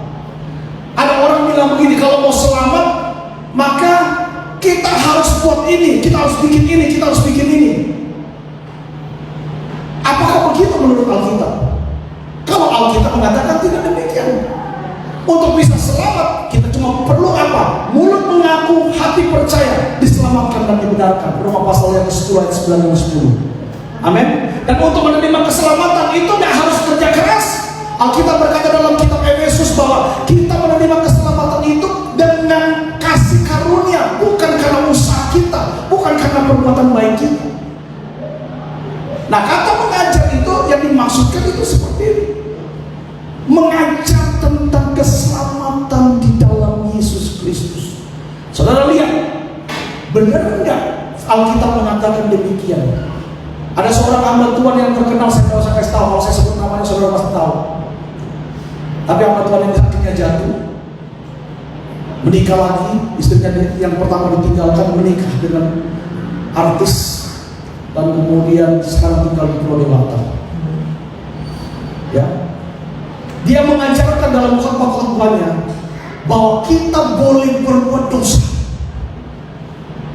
Ada orang bilang begini, kalau mau selamat maka kita harus buat ini, kita harus bikin ini, kita harus bikin ini. Apakah begitu menurut Alkitab? Kalau Alkitab mengatakan tidak demikian. Untuk bisa selamat, kita cuma perlu apa? Mulut mengaku, hati percaya, diselamatkan dan dibenarkan. Roma pasal yang ke-10 ayat 9 dan 10. Amin. Dan untuk menerima keselamatan itu tidak harus kerja keras. Alkitab berkata dalam kitab Efesus bahwa kita menerima keselamatan itu dengan kasih karunia, bukan karena usaha kita, bukan karena perbuatan baik kita. Nah, kata mengajar itu yang dimaksudkan itu seperti ini. Mengajar tentang keselamatan di dalam Yesus Kristus. Saudara lihat, benar enggak Alkitab mengatakan demikian? Ada seorang hamba Tuhan yang terkenal, saya tidak usah kasih tahu, kalau saya sebut namanya saudara pasti tahu. Tapi hamba Tuhan yang akhirnya jatuh, menikah lagi, istrinya yang pertama ditinggalkan menikah dengan artis, dan kemudian sekarang tinggal di Pulau Dewata. Ya, dia mengajarkan dalam khotbah-khotbahnya bahwa kita boleh berbuat dosa.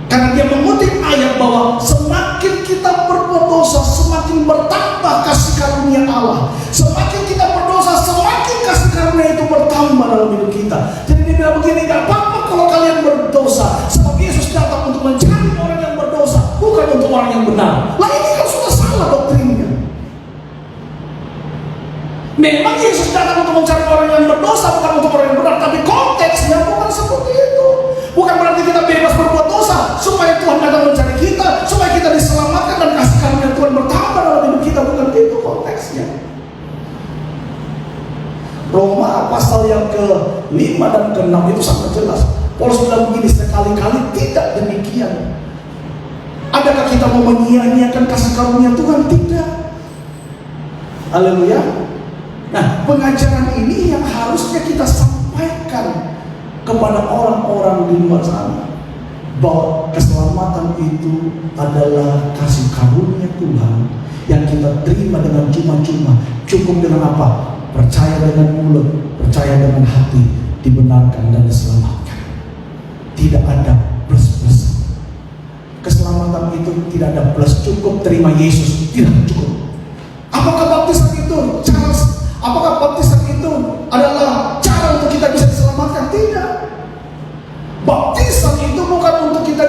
Karena dia mengutip ayat bahwa semakin kita berbuat dosa, semakin bertambah kasih karunia Allah. Semakin kita berdosa, semakin kasih karunia itu bertambah dalam hidup kita. Jadi dia bilang begini, gak apa-apa kalau kalian berdosa, sebab Yesus datang untuk mencari orang yang berdosa, bukan untuk orang yang benar. Lah ini kan sudah salah doktrinnya. Memang Yesus datang untuk mencari orang yang berdosa, bukan untuk orang yang benar. Tapi konteksnya bukan seperti itu. Bukan berarti kita bebas berbuat dosa supaya Tuhan datang mencari kita, supaya kita diselamatkan dan kasih karunia Tuhan bertambah dalam hidup kita. Bukan itu konteksnya. Roma pasal yang ke-5 dan ke-6 itu sangat jelas. Paulus bilang begini, sekali-kali tidak demikian. Adakah kita mau menyia-nyiakan kasih karunia Tuhan? Tidak. Haleluya. Nah, pengajaran ini yang harusnya kita sampaikan kepada orang-orang di luar sana, bahwa keselamatan itu adalah kasih karunia Tuhan yang kita terima dengan cuma-cuma. Cukup dengan apa? Percaya dengan mulut, percaya dengan hati, dibenarkan dan diselamatkan. Tidak ada plus-plus. Keselamatan itu tidak ada plus. Cukup terima Yesus, tidak cukup. Apakah baptisan itu apakah baptisan itu adalah cara untuk kita bisa diselamatkan? Tidak. Baptisan itu bukan untuk kita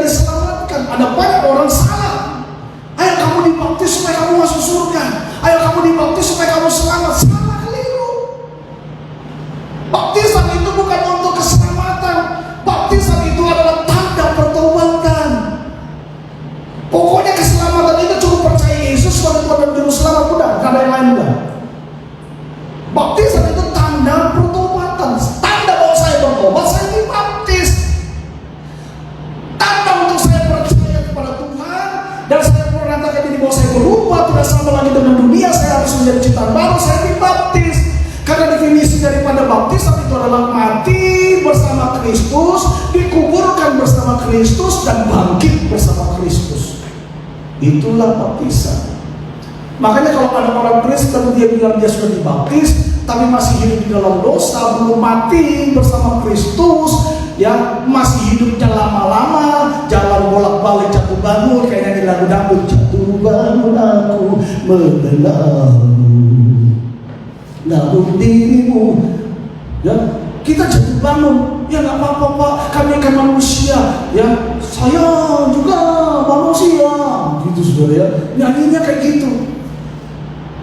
bahwa saya berubah, tidak sama lagi dengan dunia, saya harus menjadi ciptaan baru, saya dibaptis. Karena definisi daripada baptisan itu adalah mati bersama Kristus, dikuburkan bersama Kristus, dan bangkit bersama Kristus. Itulah baptisan. Makanya kalau ada orang Kristen dia bilang dia sudah dibaptis, tapi masih hidup di dalam dosa, belum mati bersama Kristus, ya masih hidupnya lama-lama, jalan bolak-balik jatuh bangun, kayak nyanyi lagu dangdut, jatuh bangun aku membelamu, namun dirimu, ya kita jatuh bangun, ya nggak apa-apa Pak, kami kan manusia, ya saya juga manusia, gitu saudara ya, nyanyinya kayak gitu.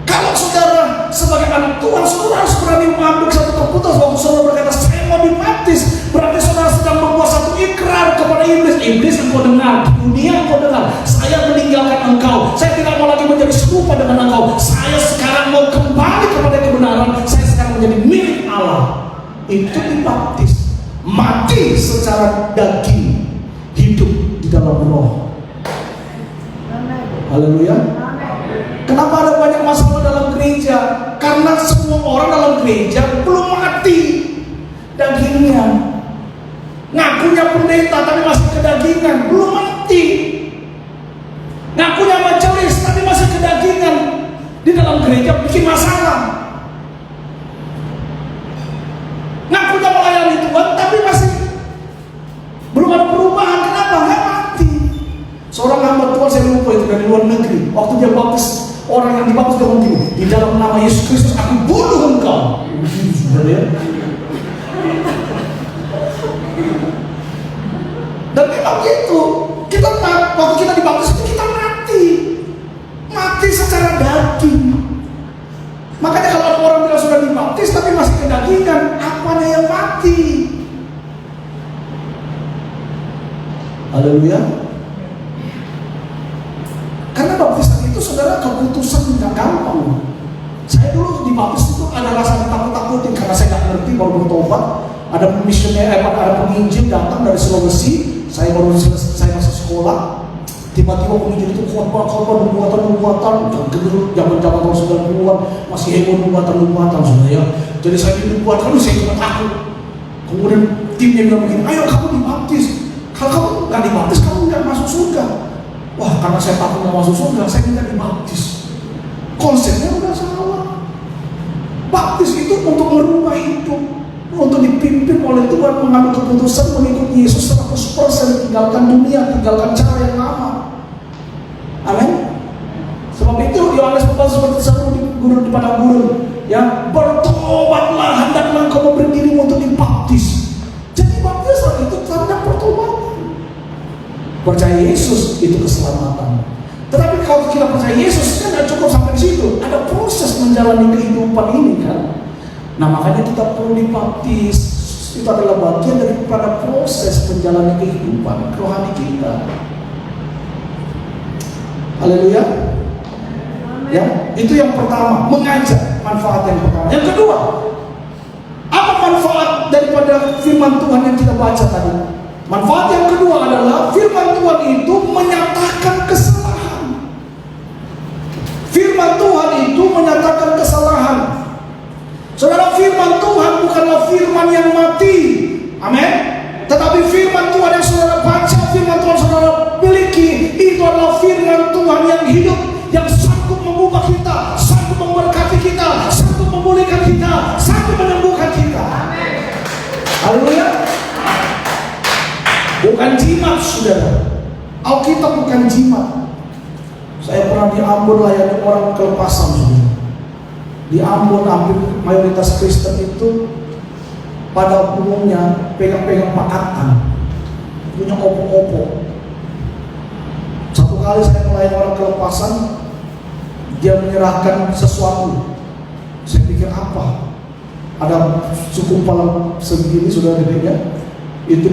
Kalau saudara sebagai anak Tuhan, saudara harus berani mengambil satu keputusan. Waktu saudara berkata saya mau dibaptis, berarti saudara sedang membuat satu ikrar kepada iblis. Iblis engkau dengar, dunia engkau dengar, saya meninggalkan engkau, saya tidak mau lagi menjadi serupa dengan engkau, saya sekarang mau kembali kepada kebenaran, saya sekarang menjadi milik Allah. Itu dibaptis, mati secara daging, hidup di dalam roh. Haleluya. Kenapa ada banyak masalah dalam gereja? Karena semua orang dalam gereja belum mati dagingnya. Ngakunya pendeta tapi masih kedagingan, belum mati. Ngakunya majelis tapi masih kedagingan, di dalam gereja bikin masalah. Ngakunya melayani Tuhan tapi masih belum ada perubahan. Kenapa? Nggak mati. Seorang hamba Tuhan, saya lupa itu, dari luar negeri, waktu dia baptis, orang yang dibaptis dia ngomong, di dalam nama Yesus Kristus aku bunuh engkau. Dan memang gitu, kita waktu kita dibaptis itu kita mati secara daging. Makanya kalau ada orang bilang sudah dibaptis tapi masih kedagingan, apanya yang mati? Haleluya. Karena baptisan itu saudara keputusan yang gampang. Saya dulu dibaptis itu ada rasa takut-takutin karena saya nggak ngerti, baru bertobat. Ada misioner, ada penginjil datang dari Sulawesi. Saya masih sekolah. Tiba-tiba penginjil itu kuat nubuatan, zaman tahun 90-an masih heboh nubuatan saudara ya. Jadi saya dinubuatkan, saya cuma takut. Kemudian timnya bilang begini, ayo kamu dibaptis. Kalau kamu nggak dibaptis, kamu nggak masuk surga. Wah, karena saya takut mau masuk surga, saya minta dibaptis. Konsepnya udah salah. Baptis itu untuk merubah hidup, untuk dipimpin oleh Tuhan, mengambil keputusan mengikuti Yesus 100%, tinggalkan dunia, tinggalkan cara yang lama. Amin. Sebab itu Yohanes berkata seperti seru di padang gurun, ya, bertobatlah, hendaklah engkau memberi dirimu untuk dibaptis. Jadi baptisan itu tanda pertobatan. Percaya Yesus itu keselamatan. Tetapi kalau kita percaya Yesus kan tidak cukup sampai di situ. Ada proses menjalani kehidupan ini kan. Nah makanya kita perlu dibaptis. Itu adalah bagian daripada proses menjalani kehidupan rohani kita. Haleluya. Ya, itu yang pertama, mengajak, manfaat yang pertama. Yang kedua, apa manfaat daripada firman Tuhan yang kita baca tadi? Manfaat yang kedua adalah firman Tuhan itu menyatakan kesalahan. Firman Tuhan itu menyatakan kesalahan. Saudara, firman Tuhan bukanlah firman yang mati. Amin. Tetapi firman Tuhan yang saudara baca, firman Tuhan saudara miliki, itu adalah firman Tuhan yang hidup, yang sanggup mengubah kita, sanggup memberkati kita, sanggup memulihkan kita, sanggup menyembuhkan kita. Amin. Haleluya. Bukan jimat, saudara. Alkitab bukan jimat. Saya pernah di Ambon layani orang kelepasan, saudara. Di Ambon hampir mayoritas Kristen itu pada umumnya pegang-pegang pakatan, punya opo-opo. Satu kali saya melayani orang kelepasan, dia menyerahkan sesuatu. Saya pikir apa? Ada segumpal segini, saudara gedenya. Itu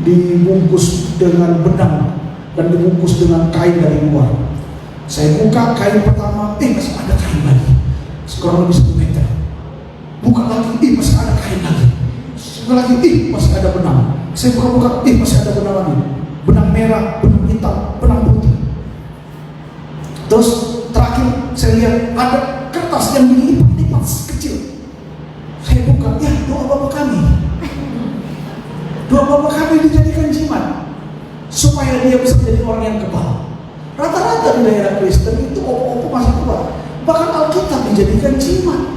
dibungkus dengan benang dan dibungkus dengan kain dari luar. Saya buka kain pertama, masih ada kain lagi, sekurang lebih 1 meter. Buka lagi, masih ada kain lagi. Sekali lagi, masih ada benang. Saya buka, masih ada benang lagi. Benang merah, benang hitam, benang putih. Terus terakhir saya lihat ada kertas yang dilipat-lipat kecil. Saya buka, ya doa Bapak kami. Doa Bapak kami dijadikan jimat supaya dia bisa menjadi orang yang kebal. Rata-rata di daerah Kristen itu opo-opo masih kuat. Bahkan Alkitab dijadikan jimat.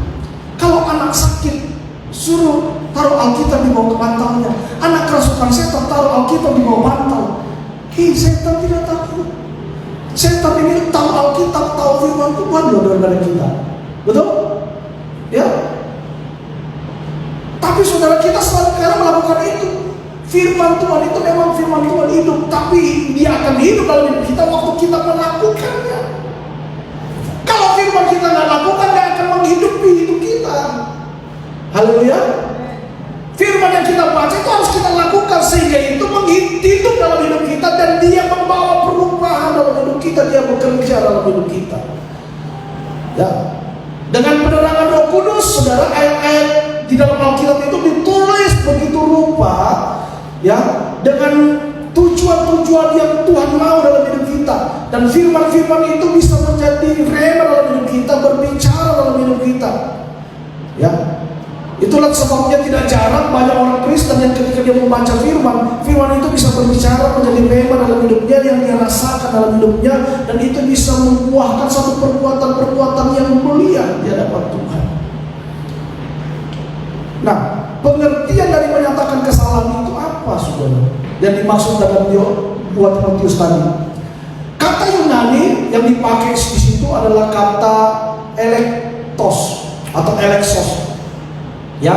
Kalau anak sakit, suruh taruh Alkitab di bawah bantalnya. Anak kerasukan setan, taruh Alkitab di bawah bantal. Setan tidak takut. Setan ini tahu Alkitab, tahu firman Tuhan loh daripada kita. Betul? Ya. Tapi saudara kita sekarang melakukan itu. Firman Tuhan itu memang firman Tuhan hidup, tapi dia akan hidup dalam hidup kita waktu kita melakukannya. Kalau firman kita nggak lakukan, dia akan menghidupi hidup kita. Haleluya. Firman yang kita baca itu harus kita lakukan sehingga itu hidup dalam hidup kita dan dia membawa perubahan dalam hidup kita, dia bekerja dalam hidup kita. Ya. Dengan penerangan Roh Kudus, saudara, ayat-ayat di dalam Alkitab itu ditulis begitu rupa, ya, dengan tujuan-tujuan yang Tuhan mau dalam hidup kita, dan firman-firman itu bisa menjadi rema dalam hidup kita, berbicara dalam hidup kita. Ya, itulah sebabnya tidak jarang banyak orang Kristen yang ketika dia membaca firman, firman itu bisa berbicara menjadi rema dalam hidupnya, yang dia rasakan dalam hidupnya, dan itu bisa membuahkan satu perbuatan-perbuatan yang mulia di hadapan Tuhan. Nah, pengertian dari menyatakan kesalahan itu apa, saudara? Yang dimaksud dalam 2 Timotius tadi. Kata Yunani yang dipakai di situ adalah kata elektos atau eleksos. Ya,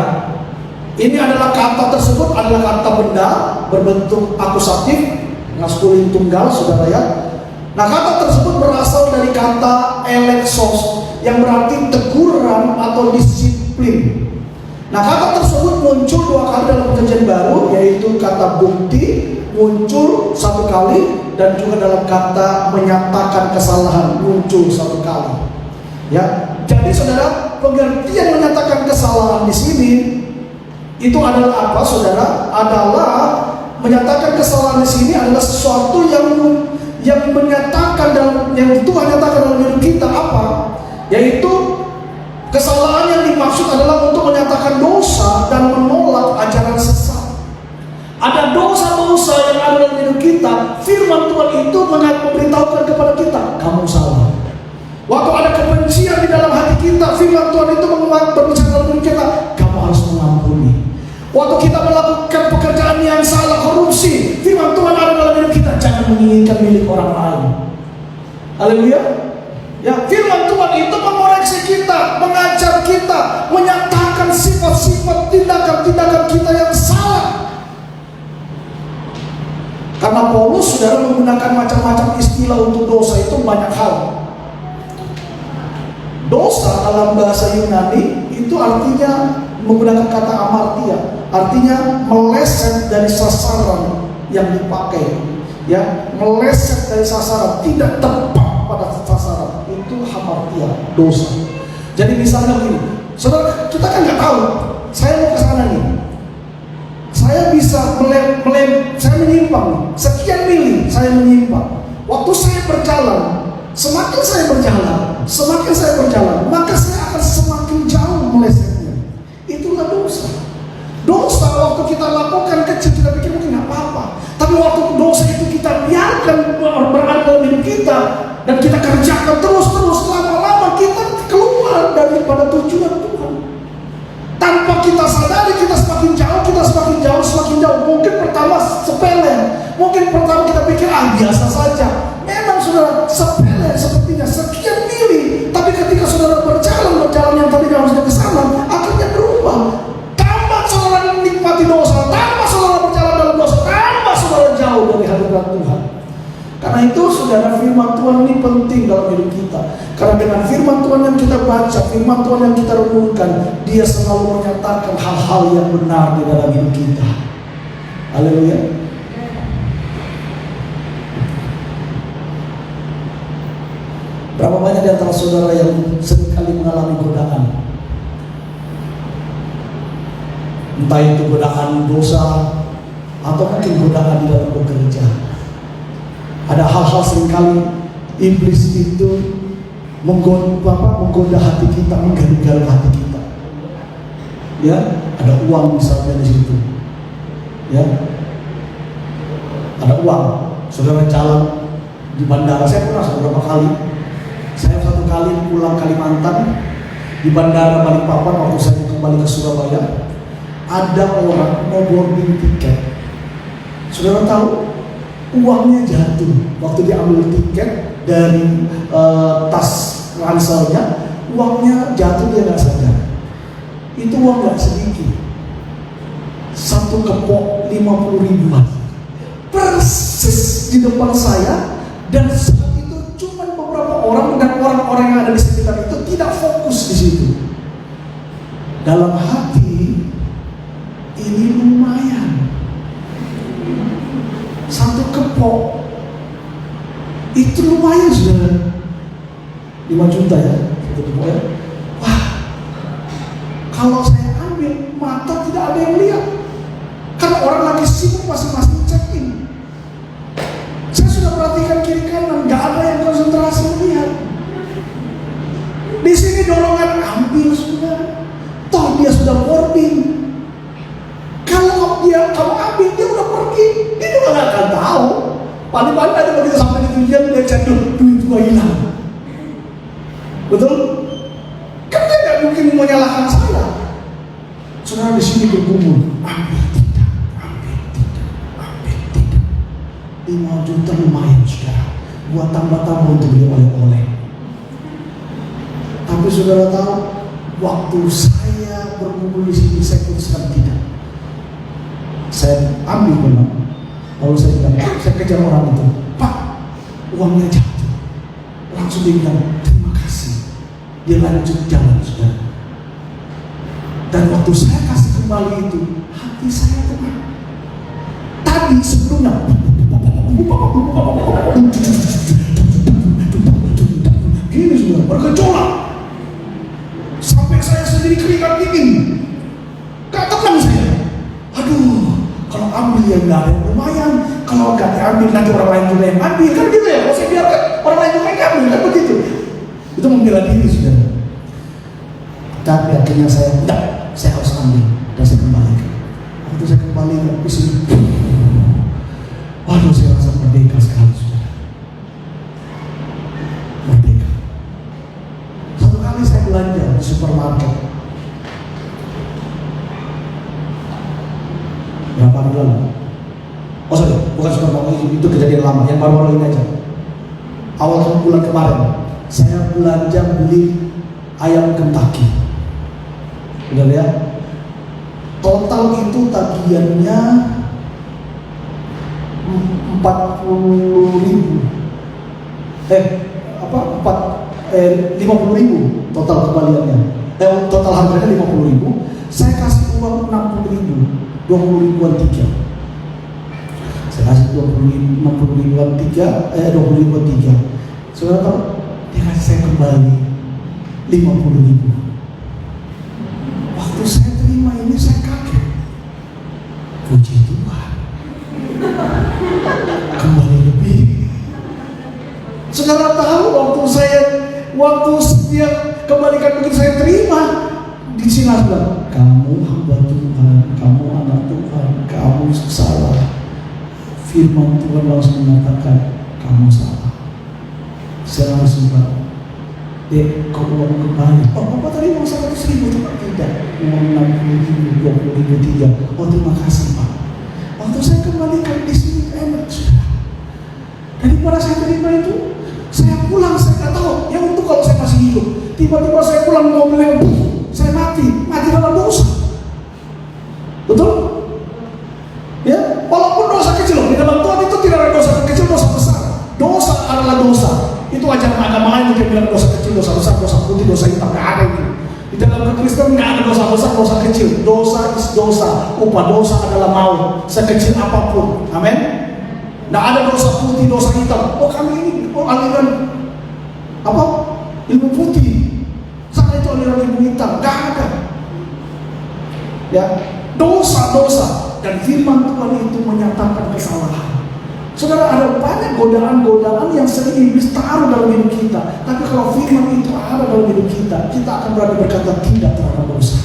ini adalah kata tersebut adalah kata benda berbentuk akusatif, maskulin tunggal, saudara ya. Nah, kata tersebut berasal dari kata eleksos yang berarti teguran atau disiplin. Nah, kata tersebut muncul 2 kali dalam Perjanjian Baru, yaitu kata bukti muncul 1 kali, dan juga dalam kata menyatakan kesalahan muncul 1 kali. Ya, jadi saudara, pengertian menyatakan kesalahan di sini itu adalah apa, saudara? Adalah menyatakan kesalahan di sini adalah sesuatu yang menyatakan dalam, yang Tuhan nyatakan dalam hidup kita apa? Yaitu kesalahan yang dimaksud adalah untuk menyatakan dosa dan menolak ajaran sesat. Ada dosa-dosa yang ada dalam hidup kita, firman Tuhan itu memberitahukan kepada kita, kamu salah. Waktu ada kebencian di dalam hati kita, firman Tuhan itu berbicara dalam hidup kita, kamu harus mengampuni. Waktu kita melakukan pekerjaan yang salah, korupsi, firman Tuhan ada dalam hidup kita, jangan menginginkan milik orang lain. Haleluya. Ya, firman Tuhan itu mengoreksi kita, mengajar kita, menyatakan sifat-sifat tindakan-tindakan kita yang salah. Karena Paulus, saudara, menggunakan macam-macam istilah untuk dosa itu banyak hal. Dosa dalam bahasa Yunani itu artinya menggunakan kata amartia, artinya meleset dari sasaran yang dipakai. Ya, meleset dari sasaran, tidak tepat pada sasaran, itu hamartia, dosa. Jadi misalnya begini, saudara, kita kan nggak tahu, saya mau ke sana nih, saya bisa saya menyimpang, sekian mili saya menyimpang. Waktu saya berjalan, semakin saya berjalan, maka saya akan semakin jauh melesetnya. Itulah dosa. Dosa waktu kita lakukan kecil, kita pikir mungkin nggak apa-apa, tapi waktu dosa itu kita biarkan berada dalam hidup kita, dan kita kerjakan terus-terus, lama-lama kita keluar daripada tujuan Tuhan. Tanpa kita sadari, kita semakin jauh. Mungkin pertama sepele, mungkin pertama kita pikir biasa saja. Memang saudara sepele sepertinya, sekian mili, tapi ketika saudara berjalan yang tadinya harusnya ke sana, akhirnya berubah. Tambah saudara menikmati dosa, tambah saudara berjalan dalam dosa, tambah saudara jauh dari hadirat Tuhan. Karena itu saudara, firman Tuhan ini penting dalam hidup kita. Karena dengan firman Tuhan yang kita baca, firman Tuhan yang kita renungkan, dia selalu menyatakan hal-hal yang benar di dalam hidup kita. Haleluya. Berapa banyak di antara saudara yang seringkali mengalami godaan? Entah itu godaan dosa, atau mungkin godaan di dalam bekerja. Ada hal-hal seringkali Iblis itu menggoda hati kita, menggaruk hati kita. Ya, ada uang misalnya di situ. Ya, ada uang. Saudara jalan di bandara, saya pernah beberapa kali. Saya satu kali pulang Kalimantan, di bandara Balikpapan waktu saya kembali ke Surabaya, ada orang mau boarding tiket. Saudara tahu, uangnya jatuh waktu dia ambil tiket dari tas ranselnya, uangnya jatuh, dia nggak sadar. Itu uang nggak sedikit, satu kepok 50 ribuan, persis di depan saya. Dan saat itu cuma beberapa orang, dan orang-orang yang ada di sekitar itu tidak fokus di situ. Dalam hati, ini lumayan, satu kepok itu lumayan, sudah 5 juta ya, satu kepok ya. Wah, kalau saya ambil, mata tidak ada yang lihat, karena orang lagi sibuk masing-masing check in. Saya sudah perhatikan kiri kanan, nggak ada yang konsentrasi melihat. Di sini dorongan ambil sudah, toh dia sudah boarding. Kalau kamu ambil, dia udah pergi, dia juga nggak akan tahu. Paling-paling ada begitu sampai di tujuan, dia cek dulu, duit gua hilang. Betul? Kan dia nggak mungkin menyalahkan saya. Saudara di sini bergumul, ambil tidak, ambil tidak, ambil tidak. 5 juta lumayan, saudara, buat tambah-tambah untuk beli oleh-oleh. Tapi saudara tahu, waktu saya bergumul di sini, saya putuskan tidak. Saya ambil benar. Lalu saya bilang, saya kejar orang itu, Pak, uangnya jatuh. Langsung dia bilang, terima kasih. Dia lanjut jalan, saudara. Dan waktu saya kasih kembali itu, hati saya tenang. Tadi sebelumnya, gini saudara, bergejolak. Sampai saya sendiri keringat dingin. Gak tenang saya. Aduh, kalau ambil yang nggak ada lumayan, kalau nggak diambil nanti orang lain juga yang ambil, kan gitu ya. Kalau saya biarkan orang lain juga yang ambil, kan begitu. Itu membela diri, saudara. Tapi akhirnya saya tidak, saya harus ambil dan saya kembalikan. Waktu saya kembali ke sini, waduh, saya rasa merdeka sekali, saudara. Merdeka. Satu kali saya belanja di supermarket. Berapa hari lalu? Oh sorry, bukan supermarket, itu kejadian lama, yang baru-baru ini aja. Awal bulan kemarin, saya belanja beli ayam Kentucky. Udah lihat? Total itu tagihannya 50.000 total kembaliannya. Total harganya 50.000. Saya kasih uang 60.000. 20 ribuan tiga. Saya kasih 60 ribuan tiga, 20 ribuan tiga. Saudara tahu, dia kasih saya kembali 50.000. Waktu saya terima ini, saya kaget. Puji Tuhan, kembali lebih. Saudara tahu, waktu dia kembalikan begitu saya terima, di sini bilang, kamu hamba Tuhan, kamu anak Tuhan, kamu salah. Firman Tuhan langsung mengatakan, kamu salah. Saya langsung bilang, Dek, kau uang kembali. Oh, Bapak tadi uang 100.000, Pak? Tidak, uang 60.000, 20.000, 3. Oh, terima kasih, Pak. Waktu saya kembalikan di sini enak, sudah. Daripada saya terima itu, saya pulang, saya nggak tahu. Yang untuk kalau saya masih hidup, tiba-tiba saya pulang mobilnya, saya mati dalam dosa. Betul? Ya, walaupun dosa kecil, di dalam Tuhan itu tidak ada dosa kecil, dosa besar. Dosa adalah dosa. Itu ajaran agama lain yang bilang dosa kecil, dosa besar, dosa putih, dosa hitam, nggak ada itu. Di dalam kekristenan nggak ada dosa besar, dosa kecil. Dosa is dosa. Upah dosa adalah maut, sekecil apapun. Amin. Nggak ada dosa putih, dosa hitam. Oh, kami ini aliran apa? Ilmu putih. Sana itu aliran ilmu hitam. Nggak ada. Ya, dosa-dosa, dan firman Tuhan itu menyatakan kesalahan. Saudara, ada banyak godaan-godaan yang sering iblis taruh dalam hidup kita. Tapi kalau firman itu ada dalam hidup kita, kita akan berani berkata tidak terhadap dosa.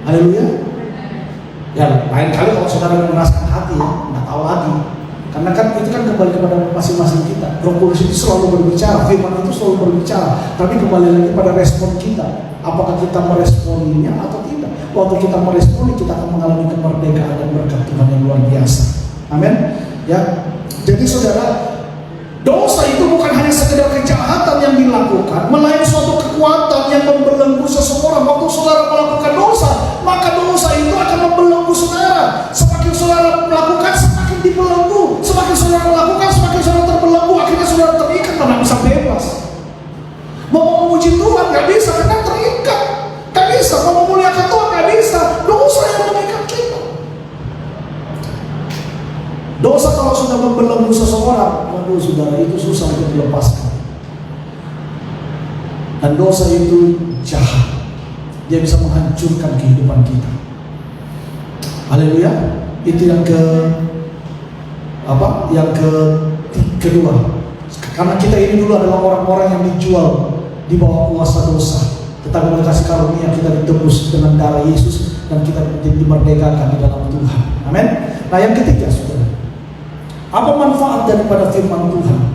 Haleluya. Ya, lain kali kalau saudara mengeraskan hati ya, nggak tahu lagi. Karena kan itu kan kembali kepada masing-masing kita. Roh Kudus itu selalu berbicara, firman itu selalu berbicara. Tapi kembali lagi pada respon kita. Apakah kita meresponinya atau tidak? Waktu kita meresponi, kita akan mengalami kemerdekaan dan berkat Tuhan yang luar biasa. Amin. Ya, jadi saudara, dosa itu bukan hanya sekedar kejahatan yang dilakukan, melainkan suatu kekuatan yang membelenggu seseorang. Waktu saudara melakukan dosa, maka dosa itu akan membelenggu saudara. Semakin saudara melakukan, semakin dibelenggu. Semakin saudara melakukan, semakin saudara terbelenggu. Akhirnya saudara terikat, mana bisa bebas. Mau memuji Tuhan nggak bisa, karena terikat. Nggak bisa, mau memuliakan Tuhan nggak bisa. Dosa yang mengikat kita. Dosa kalau sudah membelenggu seseorang, waduh saudara, itu susah untuk dilepaskan. Dan dosa itu jahat. Dia bisa menghancurkan kehidupan kita. Haleluya. Itu yang kedua. Karena kita ini dulu adalah orang-orang yang dijual di bawah kuasa dosa. Tetapi oleh kasih karunia kita ditebus dengan darah Yesus dan kita dimerdekakan di dalam Tuhan. Amin. Nah, yang ketiga, saudara, apa manfaat daripada firman Tuhan?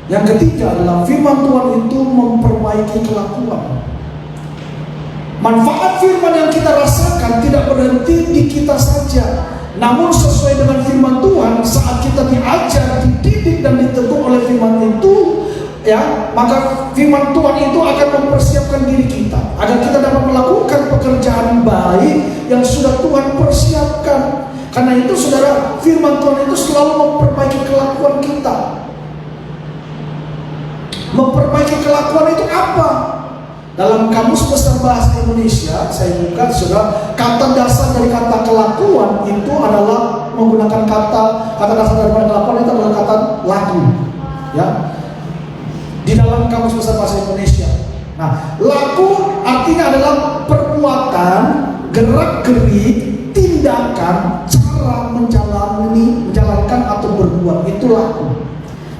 Yang ketiga adalah firman Tuhan itu memperbaiki kelakuan. Manfaat firman yang kita rasakan tidak berhenti di kita saja. Namun sesuai dengan firman Tuhan, saat kita diajar, dididik dan diteguh oleh firman itu, ya, maka firman Tuhan itu akan mempersiapkan diri kita agar kita dapat melakukan pekerjaan baik yang sudah Tuhan persiapkan. Karena itu saudara, firman Tuhan itu selalu memperbaiki kelakuan kita. Memperbaiki kelakuan itu apa? Dalam Kamus Besar Bahasa Indonesia, saya buka saudara, kata dasar dari kata kelakuan itu adalah menggunakan kata dasar dari kelakuan itu adalah kata laku. Ya. Di dalam Kamus Besar Bahasa Indonesia. Nah, laku artinya adalah perbuatan, gerak-gerik, tindakan, cara menjalankan atau berbuat, itu laku.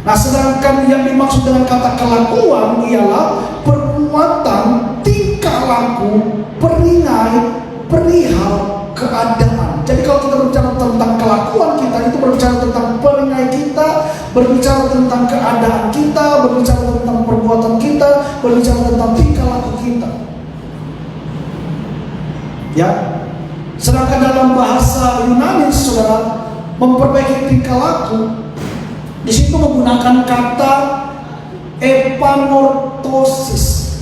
Nah, sedangkan yang dimaksud dengan kata kelakuan ialah perbuatan, tingkah laku, peringai, perihal, keadaan. Jadi kalau kita berbicara tentang kelakuan kita, itu berbicara tentang peringai kita, berbicara tentang keadaan kita, berbicara tentang perbuatan kita, berbicara tentang tingkah laku kita. Ya. Sedangkan dalam bahasa Yunani, saudara, memperbaiki tingkah laku, di situ menggunakan kata epanortosis.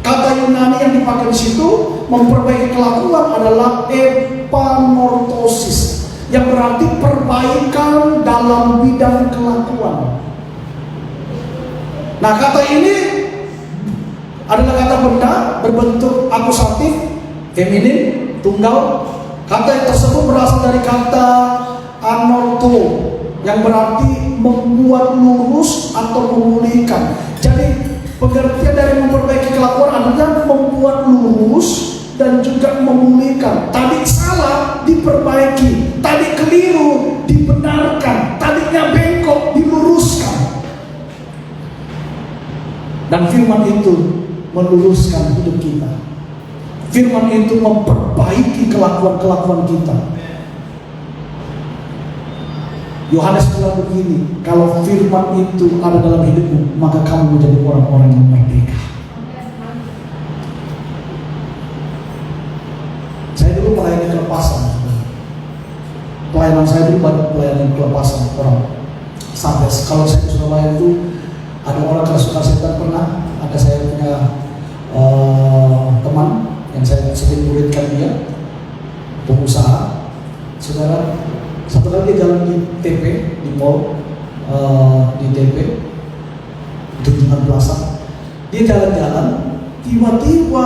Kata Yunani yang dipakai di situ memperbaiki kelakuan adalah epanortosis, yang berarti perbaikan dalam bidang kelakuan. Nah, kata ini adalah kata benda berbentuk akusatif, feminin, tunggal. Kata tersebut berasal dari kata anorto, yang berarti membuat lurus atau memulihkan. Jadi pengertian dari memperbaiki kelakuan adalah membuat lurus dan juga memulihkan. Tadi salah, diperbaiki. Tadi keliru, dibenarkan. Tadinya bengkok, diluruskan. Dan firman itu meluruskan hidup kita. Firman itu memperbaiki kelakuan-kelakuan kita. Yohanes bilang begini, kalau firman itu ada dalam hidupmu, maka kamu menjadi orang-orang yang merdeka. Saya dulu melayani kelepasan. Pelayanan saya dulu banyak pelayanan kelepasan orang. Sampai kalau saya di Surabaya itu ada orang kerasukan setan pernah. Ada saya punya teman yang saya sering muridkan dia, pengusaha, saudara. Satu kali dia jalan di TP, di mall, di TP, Tunjungan Plaza. Dia jalan-jalan, tiba-tiba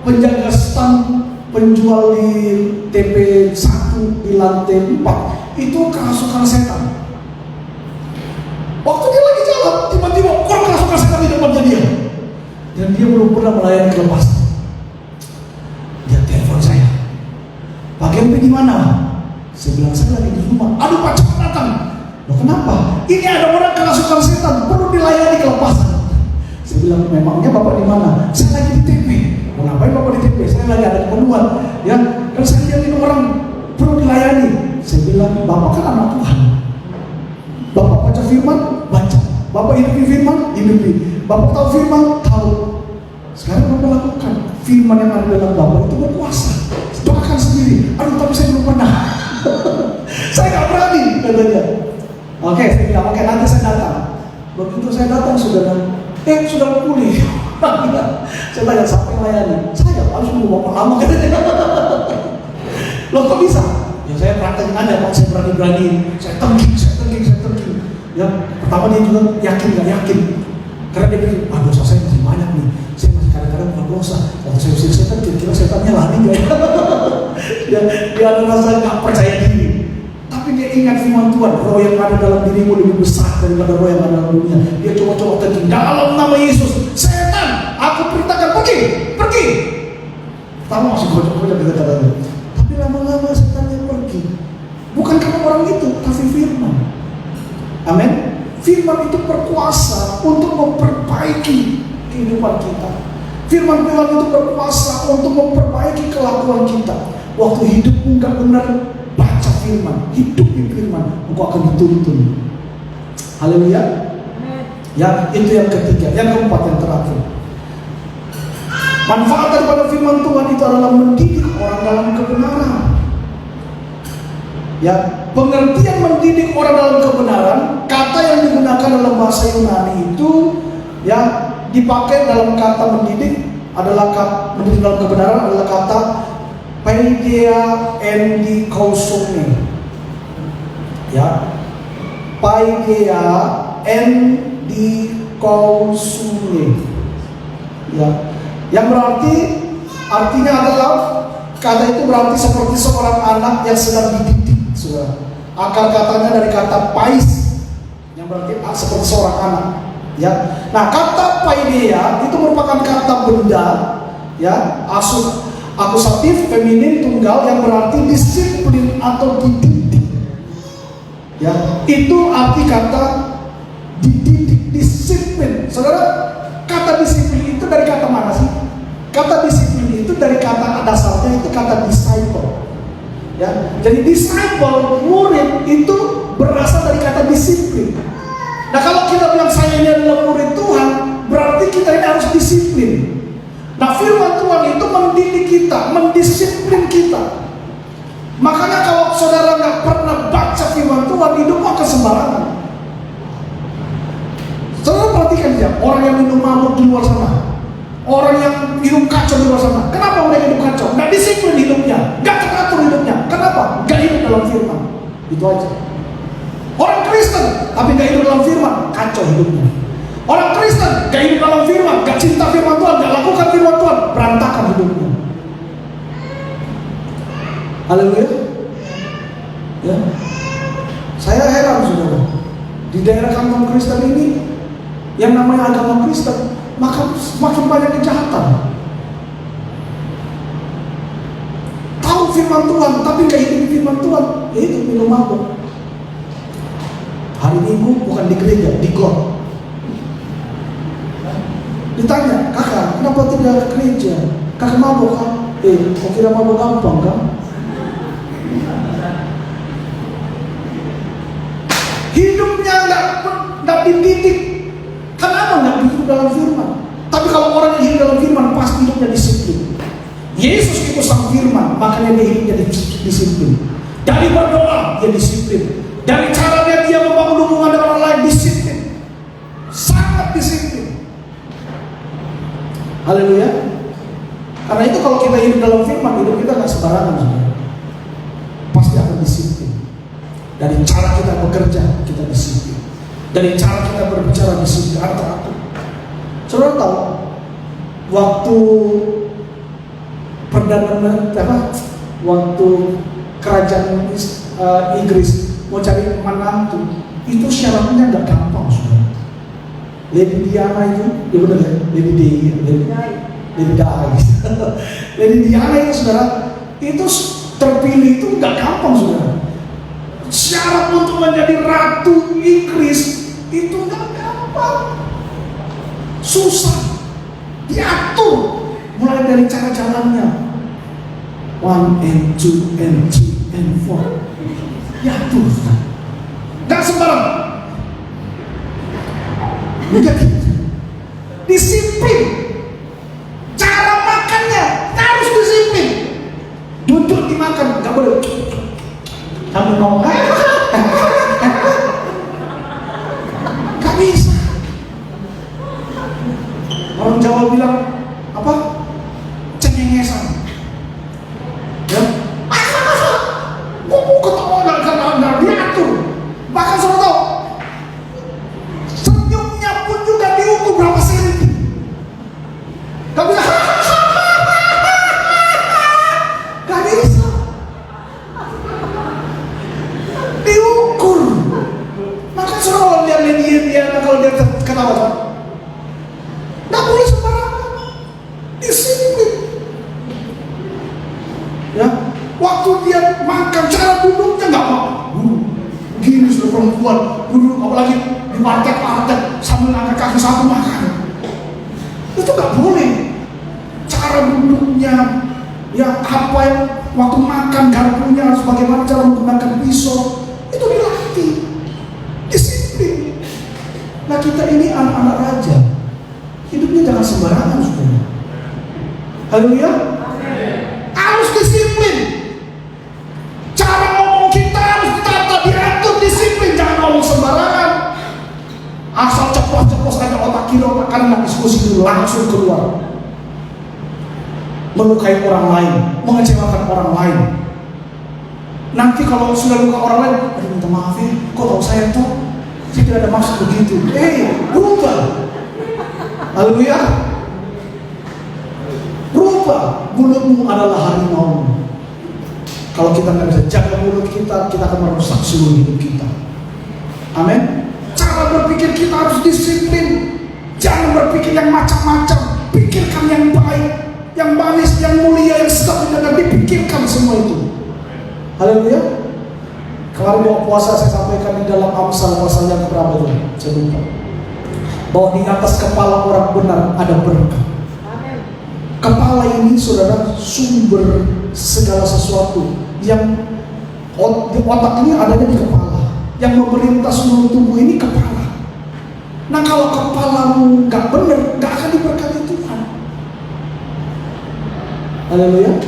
penjaga stand penjual di TP 1 di lantai 4 itu kerasukan setan. Waktu dia lagi jalan, tiba-tiba kok kerasukan setan di depannya dia. Dan dia belum pernah melayani kelepasan. Dia telepon saya, "Pak Gempi di mana?" Saya bilang, "Saya lagi di rumah." "Aduh Pak, cepat datang." Loh kenapa? Ini ada orang kerasukan setan, perlu dilayani kelepasan. Saya bilang, memangnya Bapak di mana? Saya lagi di TP. Mau ngapain Bapak di TP? Saya lagi ada keperluan. Ya, kan saya lihat ini orang perlu dilayani. Saya bilang, Bapak kan anak Tuhan. Bapak baca firman, baca. Bapak hidupi firman, hidupi. Bapak tahu firman, tahu. Sekarang Bapak lakukan. Firman yang ada dalam Bapak itu berkuasa. Doakan sendiri. Aduh, tapi saya belum pernah. Saya nggak berani, katanya. Oke, saya bilang, oke, nanti saya datang. Begitu saya datang, saudara, sudah pulih. Saya tanya, siapa yang layani? Saya harus nunggu Bapak lama, katanya. Loh, kok bisa? Ya saya praktekin aja, Pak. Saya berani-berani. Saya tengking. Ya, pertama dia juga yakin, nggak yakin. Karena dia pikir, dosa saya masih banyak nih. Saya masih kadang-kadang bukan dosa. Waktu saya usir setan, kira-kira setannya lari nggak ya? Dia ada rasa nggak percaya diri. Tapi dia ingat firman Tuhan, roh yang ada dalam dirimu lebih besar daripada roh yang ada dalam dunia. Dia coba-coba tengking, dalam nama Yesus, setan, aku perintahkan pergi. Pertama masih gojok-gojok kita katanya. Tapi lama-lama setannya pergi. Bukan karena orang itu, tapi firman. Amin. Firman itu berkuasa untuk memperbaiki kehidupan kita. Firman Tuhan itu berkuasa untuk memperbaiki kelakuan kita. Waktu hidupmu nggak benar, baca firman, hidupi firman, engkau akan dituntun. Haleluya. Ya, itu yang ketiga. Yang keempat, yang terakhir. Manfaat daripada firman Tuhan itu adalah mendidik orang dalam kebenaran. Ya, pengertian mendidik orang dalam kebenaran, kata yang digunakan dalam bahasa Yunani itu ya dipakai dalam kata mendidik adalah mendidik dalam kebenaran adalah kata paideia endikousone. Ya, paideia endikousone. Ya, yang berarti artinya adalah kata itu berarti seperti seorang anak yang sedang dididik. Saudara, akar katanya dari kata pais yang berarti seperti seorang anak. Ya, nah kata paideia itu merupakan kata benda, ya, akusatif feminin tunggal yang berarti disiplin atau dididik. Ya, itu arti kata dididik, disiplin. Saudara, kata disiplin itu dari kata mana sih? Kata disiplin itu dari kata dasarnya itu kata disciple. Ya, jadi disciple, murid itu berasal dari kata disiplin. Nah, kalau kita bilang saya ini adalah murid Tuhan, berarti kita ini harus disiplin. Nah, firman Tuhan itu mendidik kita, mendisiplin kita. Makanya kalau saudara nggak pernah baca firman Tuhan, hidup akan sembarangan. Saudara perhatikan dia, orang yang minum mabuk di luar sana, orang yang hidup kacau di luar sana. Kenapa mereka hidup kacau? Nggak disiplin hidupnya, nggak teratur hidupnya. Kenapa? Nggak hidup dalam firman. Itu aja. Orang Kristen tapi nggak hidup dalam firman, kacau hidupnya. Orang Kristen nggak hidup dalam firman, nggak cinta firman Tuhan, nggak lakukan firman Tuhan, berantakan hidupnya. Haleluya. Ya. Saya heran saudara, di daerah kantong Kristen ini yang namanya agama Kristen, maka semakin banyak kejahatan. Tahu firman Tuhan, tapi nggak hidup firman Tuhan, itu minum mabuk. Hari Minggu bukan di gereja, di got. Ditanya, kakak, kenapa tidak ke gereja? Kakak mabuk kan? Kok kira mabuk gampang kan? Hidupnya nggak dididik. Kenapa nggak hidup dalam firman? Tapi kalau orang yang hidup dalam firman pasti hidupnya disiplin. Yesus itu sang firman, makanya dia hidupnya disiplin. Dari berdoa dia disiplin. Dari caranya dia membangun hubungan dengan orang lain disiplin. Sangat disiplin. Haleluya. Karena itu kalau kita hidup dalam firman, hidup kita nggak sembarangan. Pasti akan disiplin. Dari cara kita bekerja, kita disiplin. Dari cara kita berbicara, disiplin. Teratur. Saudara tahu, waktu waktu kerajaan Inggris mau cari menantu, itu syaratnya nggak gampang, saudara. Lady Diana itu, ya benar ya, Lady Di, Lady Diana itu saudara, itu terpilih itu nggak gampang, saudara. Syarat untuk menjadi ratu Inggris itu nggak gampang, susah diatur, mulai dari cara jalannya, 1 and 2 and 3 and 4, diatur, nggak sembarang, nggak gitu, disiplin, cara makannya harus disiplin, duduk dimakan nggak boleh sambil ngomong, gak bisa. Orang Jawa bilang apa? Cengengesan. Ya, kok ketawa nggak diatur. Bahkan saudara tahu, senyumnya pun juga diukur berapa senti. Gak bisa. Gak bisa. Diukur. Maka kalau lihat dia kalau dia ketawa, nggak boleh sembarangan, disiplin. Ya, waktu dia makan cara duduknya nggak mau. Gini sudah perempuan duduk, apalagi di warteg sambil angkat kaki satu makan. Itu nggak boleh. Cara duduknya, ya apa yang waktu makan garpunya harus bagaimana cara menggunakan pisau. Itu dilatih, disiplin. Nah kita ini anak-anak raja, hidupnya jangan sembarangan saudara. Haleluya. Harus disiplin. Cara ngomong kita harus ditata, diatur, disiplin. Jangan ngomong sembarangan, asal ceplos-ceplos aja otak kiri otak kanan, nggak diskusi dulu, langsung keluar, melukai orang lain, mengecewakan orang lain. Nanti kalau sudah luka orang lain, aduh minta maaf ya, kok tahu saya tuh, saya tidak ada maksud begitu. Berubah. Haleluya. Berubah. Mulutmu adalah harimau. Kalau kita nggak bisa jaga mulut kita, kita akan merusak seluruh hidup kita. Amin. Cara berpikir kita harus disiplin. Jangan berpikir yang macam-macam. Pikirkan yang baik, yang manis, yang mulia, yang sedap, dan dipikirkan semua itu. Haleluya. Kemarin waktu puasa saya sampaikan di dalam Amsal pasal yang berapa itu? Saya lupa. Bahwa di atas kepala orang benar ada berkah. Kepala ini saudara sumber segala sesuatu. Yang otak ini adanya di kepala. Yang memerintah seluruh tubuh ini kepala. Nah kalau kepalamu nggak benar, nggak akan diberkati Tuhan. Haleluya.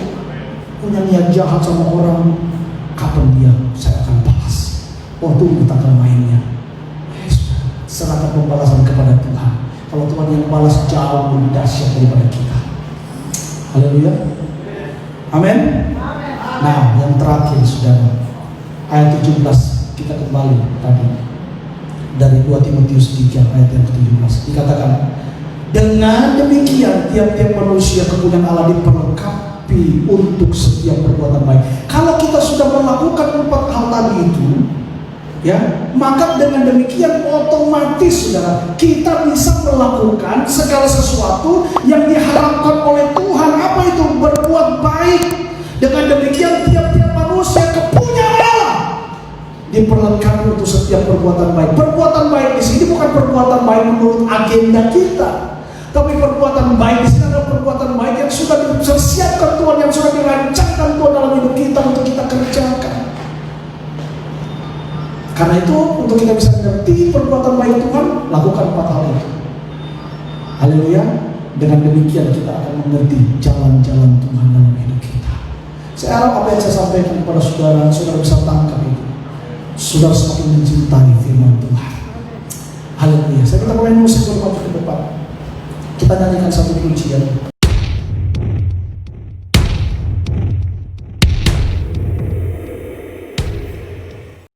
Punya niat jahat sama orang, kapan dia saya akan balas. Oh tunggu tanggal mainnya. Serahkan pembalasan kepada Tuhan. Kalau Tuhan yang balas jauh lebih dahsyat daripada kita. Haleluya. Amin. Nah yang terakhir saudara, ayat 17 kita kembali tadi dari 2 Timotius 3 ayat yang ke-17 dikatakan, dengan demikian tiap-tiap manusia kepunyaan Allah diperlengkapi untuk setiap perbuatan baik. Kalau kita sudah melakukan 4 hal tadi itu, ya, maka dengan demikian otomatis saudara kita bisa melakukan segala sesuatu yang diharapkan oleh Tuhan. Apa itu? Berbuat baik. Dengan demikian tiap-tiap manusia kepunyaan Allah diperlengkapi untuk setiap perbuatan baik. Perbuatan baik di sini bukan perbuatan baik menurut agenda kita, tapi perbuatan baik di sini adalah perbuatan baik yang sudah disiapkan Tuhan, yang sudah dirancangkan Tuhan dalam hidup kita untuk kita kerjakan. Karena itu untuk kita bisa mengerti perbuatan baik Tuhan, lakukan 4 hal itu. Haleluya. Dengan demikian kita akan mengerti jalan-jalan Tuhan dalam hidup kita. Saya harap apa yang saya sampaikan kepada saudara, saudara bisa tangkap itu. Saudara semakin mencintai firman Tuhan. Haleluya. Saya minta pemain musik bermaju ke depan. Kita nyanyikan satu pujian.